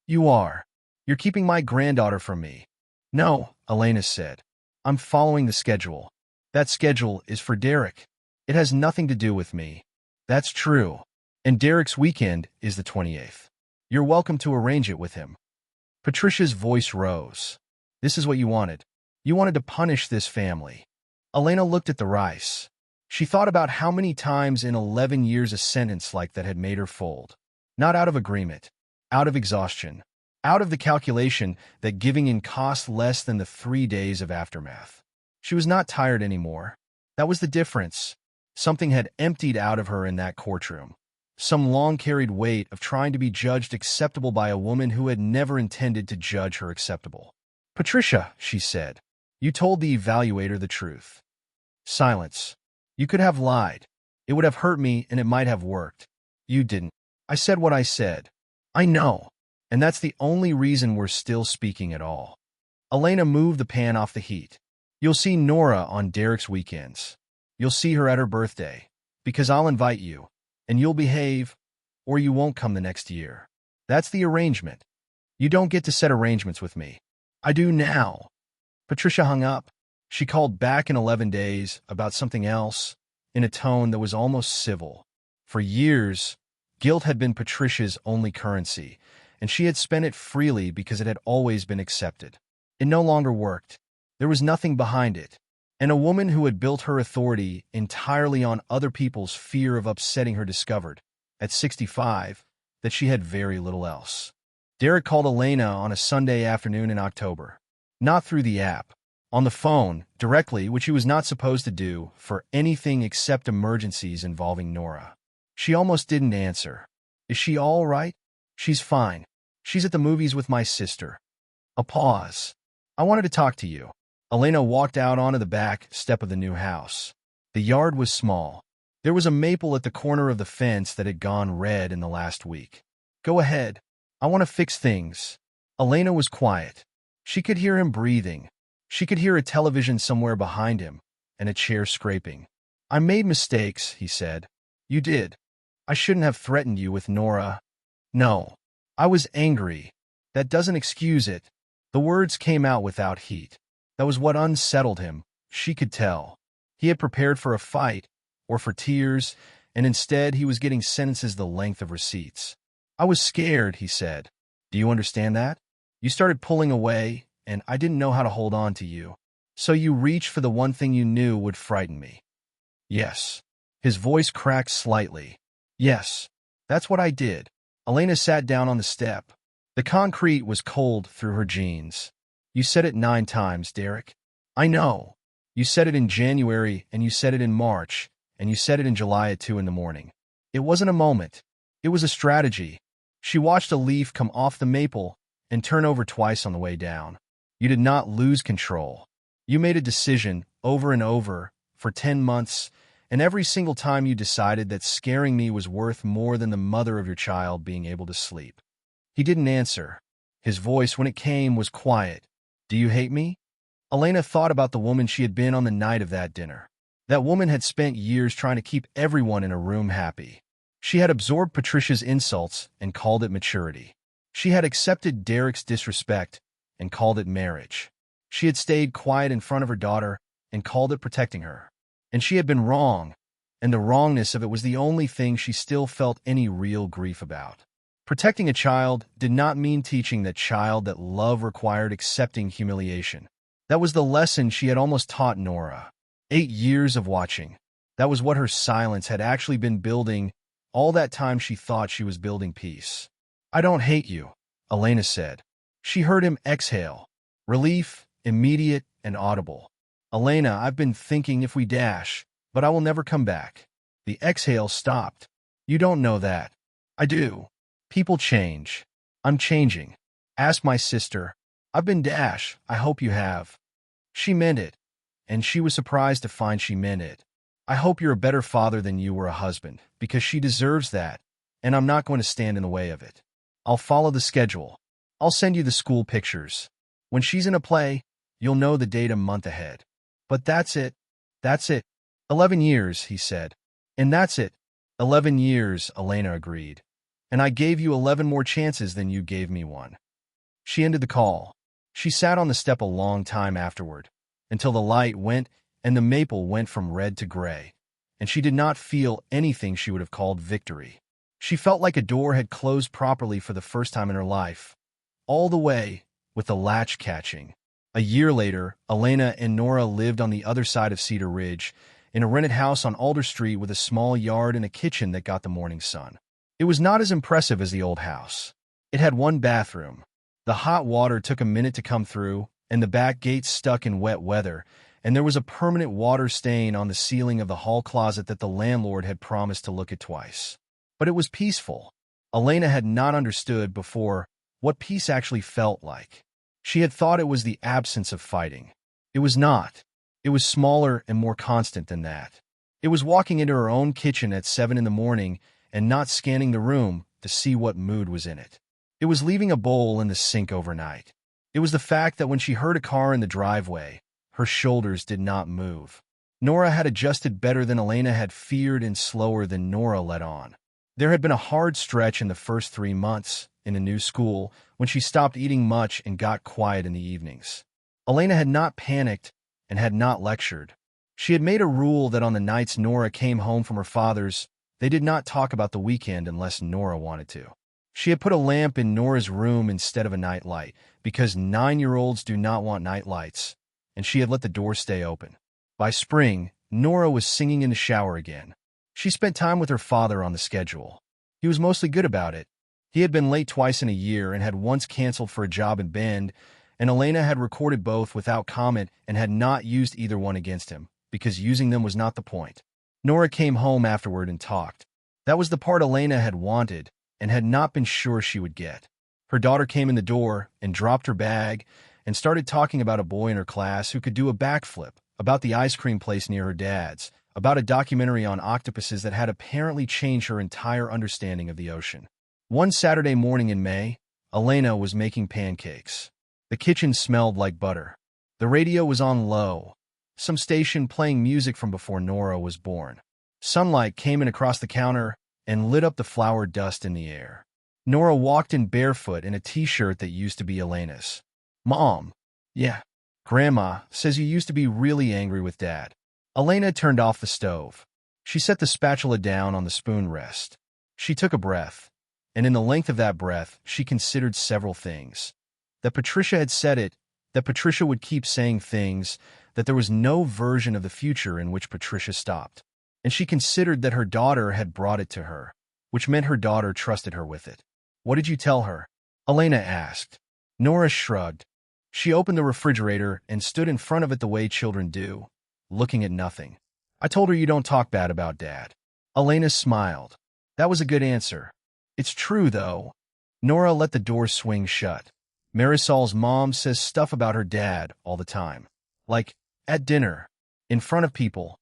"You are. You're keeping my granddaughter from me." "No," Elena said. "I'm following the schedule. That schedule is for Derek. It has nothing to do with me." "That's true. And Derek's weekend is the 28th. You're welcome to arrange it with him." Patricia's voice rose. "This is what you wanted. You wanted to punish this family." Elena looked at the rice. She thought about how many times in 11 years a sentence like that had made her fold. Not out of agreement, out of exhaustion, out of the calculation that giving in cost less than the 3 days of aftermath. She was not tired anymore. That was the difference. Something had emptied out of her in that courtroom. Some long-carried weight of trying to be judged acceptable by a woman who had never intended to judge her acceptable. "Patricia," she said, "you told the evaluator the truth." Silence. "You could have lied. It would have hurt me and it might have worked. You didn't. I said what I said." "I know. And that's the only reason we're still speaking at all." Elena moved the pan off the heat. "You'll see Nora on Derek's weekends. You'll see her at her birthday, because I'll invite you, and you'll behave, or you won't come the next year. That's the arrangement. You don't get to set arrangements with me. I do now." Patricia hung up. She called back in 11 days about something else, in a tone that was almost civil. For years, guilt had been Patricia's only currency, and she had spent it freely because it had always been accepted. It no longer worked. There was nothing behind it. And a woman who had built her authority entirely on other people's fear of upsetting her discovered, at 65, that she had very little else. Derek called Elena on a Sunday afternoon in October. Not through the app. On the phone, directly, which he was not supposed to do for anything except emergencies involving Nora. She almost didn't answer. "Is she all right?" "She's fine. She's at the movies with my sister." A pause. "I wanted to talk to you." Elena walked out onto the back step of the new house. The yard was small. There was a maple at the corner of the fence that had gone red in the last week. "Go ahead. I want to fix things." Elena was quiet. She could hear him breathing. She could hear a television somewhere behind him, and a chair scraping. "I made mistakes," he said. "You did. I shouldn't have threatened you with Nora." "No. I was angry. That doesn't excuse it." The words came out without heat. That was what unsettled him, she could tell. He had prepared for a fight, or for tears, and instead he was getting sentences the length of receipts. I was scared, he said. Do you understand that? You started pulling away, and I didn't know how to hold on to you. So you reached for the one thing you knew would frighten me. Yes. His voice cracked slightly. Yes, that's what I did. Elena sat down on the step. The concrete was cold through her jeans. You said it 9 times, Derek. I know. You said it in January, and you said it in March, and you said it in July at 2 in the morning. It wasn't a moment. It was a strategy. She watched a leaf come off the maple and turn over twice on the way down. You did not lose control. You made a decision over and over for 10 months, and every single time you decided that scaring me was worth more than the mother of your child being able to sleep. He didn't answer. His voice, when it came, was quiet. Do you hate me? Elena thought about the woman she had been on the night of that dinner. That woman had spent years trying to keep everyone in a room happy. She had absorbed Patricia's insults and called it maturity. She had accepted Derek's disrespect and called it marriage. She had stayed quiet in front of her daughter and called it protecting her. And she had been wrong, and the wrongness of it was the only thing she still felt any real grief about. Protecting a child did not mean teaching that child that love required accepting humiliation. That was the lesson she had almost taught Nora. 8 years of watching. That was what her silence had actually been building. All that time she thought she was building peace. I don't hate you, Elena said. She heard him exhale. Relief, immediate and audible. Elena, I've been thinking if we dash, but I will never come back. The exhale stopped. You don't know that. I do. People change. I'm changing. Ask my sister. I've been dash. I hope you have. She meant it, and she was surprised to find she meant it. I hope you're a better father than you were a husband, because she deserves that, and I'm not going to stand in the way of it. I'll follow the schedule. I'll send you the school pictures. When she's in a play, you'll know the date a month ahead. But that's it. That's it. 11 years, he said. And that's it. 11 years, Elena agreed. And I gave you 11 more chances than you gave me one. She ended the call. She sat on the step a long time afterward, until the light went and the maple went from red to gray, and she did not feel anything she would have called victory. She felt like a door had closed properly for the first time in her life, all the way, with the latch catching. A year later, Elena and Nora lived on the other side of Cedar Ridge, in a rented house on Alder Street with a small yard and a kitchen that got the morning sun. It was not as impressive as the old house. It had 1 bathroom. The hot water took a minute to come through, and the back gate stuck in wet weather, and there was a permanent water stain on the ceiling of the hall closet that the landlord had promised to look at twice. But it was peaceful. Elena had not understood before what peace actually felt like. She had thought it was the absence of fighting. It was not. It was smaller and more constant than that. It was walking into her own kitchen at 7 in the morning and not scanning the room to see what mood was in it. It was leaving a bowl in the sink overnight. It was the fact that when she heard a car in the driveway, her shoulders did not move. Nora had adjusted better than Elena had feared and slower than Nora let on. There had been a hard stretch in the first 3 months in a new school when she stopped eating much and got quiet in the evenings. Elena had not panicked and had not lectured. She had made a rule that on the nights Nora came home from her father's, they did not talk about the weekend unless Nora wanted to. She had put a lamp in Nora's room instead of a night light, because 9-year-olds do not want night lights, and she had let the door stay open. By spring, Nora was singing in the shower again. She spent time with her father on the schedule. He was mostly good about it. He had been late twice in a year and had once canceled for a job in Bend, and Elena had recorded both without comment and had not used either one against him, because using them was not the point. Nora came home afterward and talked. That was the part Elena had wanted and had not been sure she would get. Her daughter came in the door and dropped her bag and started talking about a boy in her class who could do a backflip, about the ice cream place near her dad's, about a documentary on octopuses that had apparently changed her entire understanding of the ocean. One Saturday morning in May, Elena was making pancakes. The kitchen smelled like butter. The radio was on low, some station playing music from before Nora was born. Sunlight came in across the counter and lit up the flour dust in the air. Nora walked in barefoot in a t-shirt that used to be Elena's. Mom. Yeah. Grandma says you used to be really angry with Dad. Elena turned off the stove. She set the spatula down on the spoon rest. She took a breath, and in the length of that breath, she considered several things. That Patricia had said it, that Patricia would keep saying things, that there was no version of the future in which Patricia stopped. And she considered that her daughter had brought it to her, which meant her daughter trusted her with it. "What did you tell her?" Elena asked. Nora shrugged. She opened the refrigerator and stood in front of it the way children do, looking at nothing. "I told her you don't talk bad about Dad." Elena smiled. That was a good answer. "It's true, though." Nora let the door swing shut. "Marisol's mom says stuff about her dad all the time. Like, at dinner, in front of people.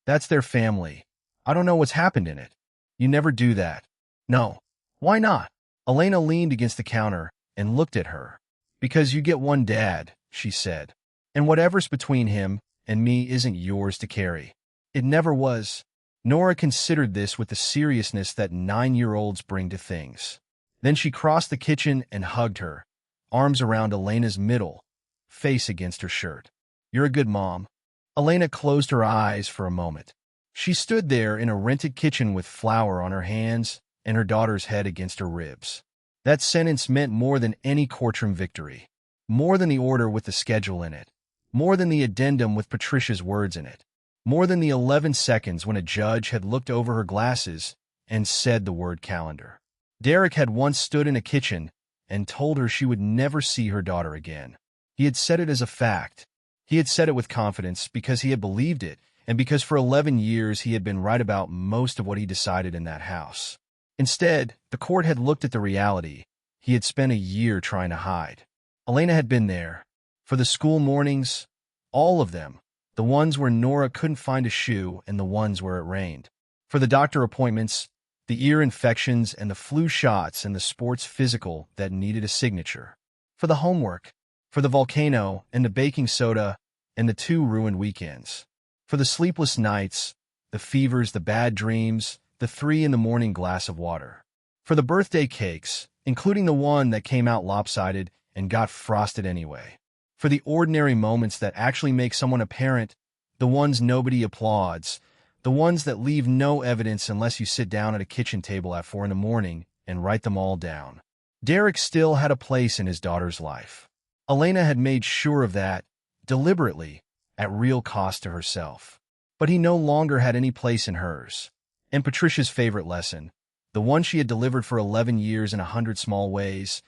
That's their family. I don't know what's happened in it." "You never do that." "No." "Why not?" Elena leaned against the counter and looked at her. "Because you get one dad," she said. "And whatever's between him and me isn't yours to carry. It never was." Nora considered this with the seriousness that 9-year-olds bring to things. Then she crossed the kitchen and hugged her, arms around Elena's middle, face against her shirt. "You're a good mom." Elena closed her eyes for a moment. She stood there in a rented kitchen with flour on her hands and her daughter's head against her ribs. That sentence meant more than any courtroom victory, more than the order with the schedule in it, more than the addendum with Patricia's words in it, more than the 11 seconds when a judge had looked over her glasses and said the word calendar. Derek had once stood in a kitchen and told her she would never see her daughter again. He had said it as a fact. He had said it with confidence because he had believed it, and because for 11 years he had been right about most of what he decided in that house. Instead, the court had looked at the reality he had spent a year trying to hide. Elena had been there. For the school mornings, all of them. The ones where Nora couldn't find a shoe and the ones where it rained. For the doctor appointments, the ear infections and the flu shots and the sports physical that needed a signature. For the homework. For the volcano and the baking soda and the 2 ruined weekends. For the sleepless nights, the fevers, the bad dreams, the 3 in the morning glass of water. For the birthday cakes, including the one that came out lopsided and got frosted anyway. For the ordinary moments that actually make someone a parent, the ones nobody applauds, the ones that leave no evidence unless you sit down at a kitchen table at 4 in the morning and write them all down. Derek still had a place in his daughter's life. Elena had made sure of that, deliberately, at real cost to herself. But he no longer had any place in hers. And Patricia's favorite lesson, the one she had delivered for 11 years in 100 small ways,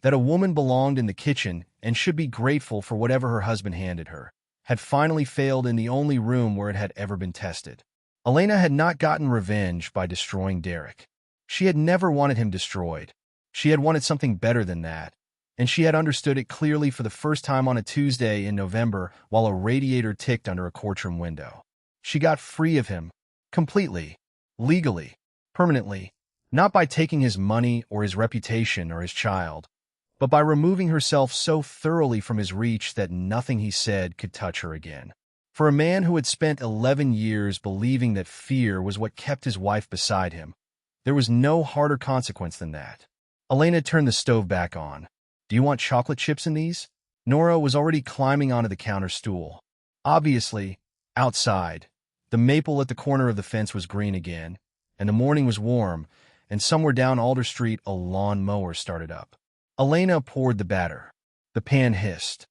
that a woman belonged in the kitchen and should be grateful for whatever her husband handed her, had finally failed in the only room where it had ever been tested. Elena had not gotten revenge by destroying Derek. She had never wanted him destroyed. She had wanted something better than that, and she had understood it clearly for the first time on a Tuesday in November while a radiator ticked under a courtroom window. She got free of him, completely, legally, permanently, not by taking his money or his reputation or his child, but by removing herself so thoroughly from his reach that nothing he said could touch her again. For a man who had spent 11 years believing that fear was what kept his wife beside him, there was no harder consequence than that. Elena turned the stove back on. "Do you want chocolate chips in these?" Nora was already climbing onto the counter stool. Obviously, outside, the maple at the corner of the fence was green again, and the morning was warm, and somewhere down Alder Street a lawn mower started up. Elena poured the batter. The pan hissed.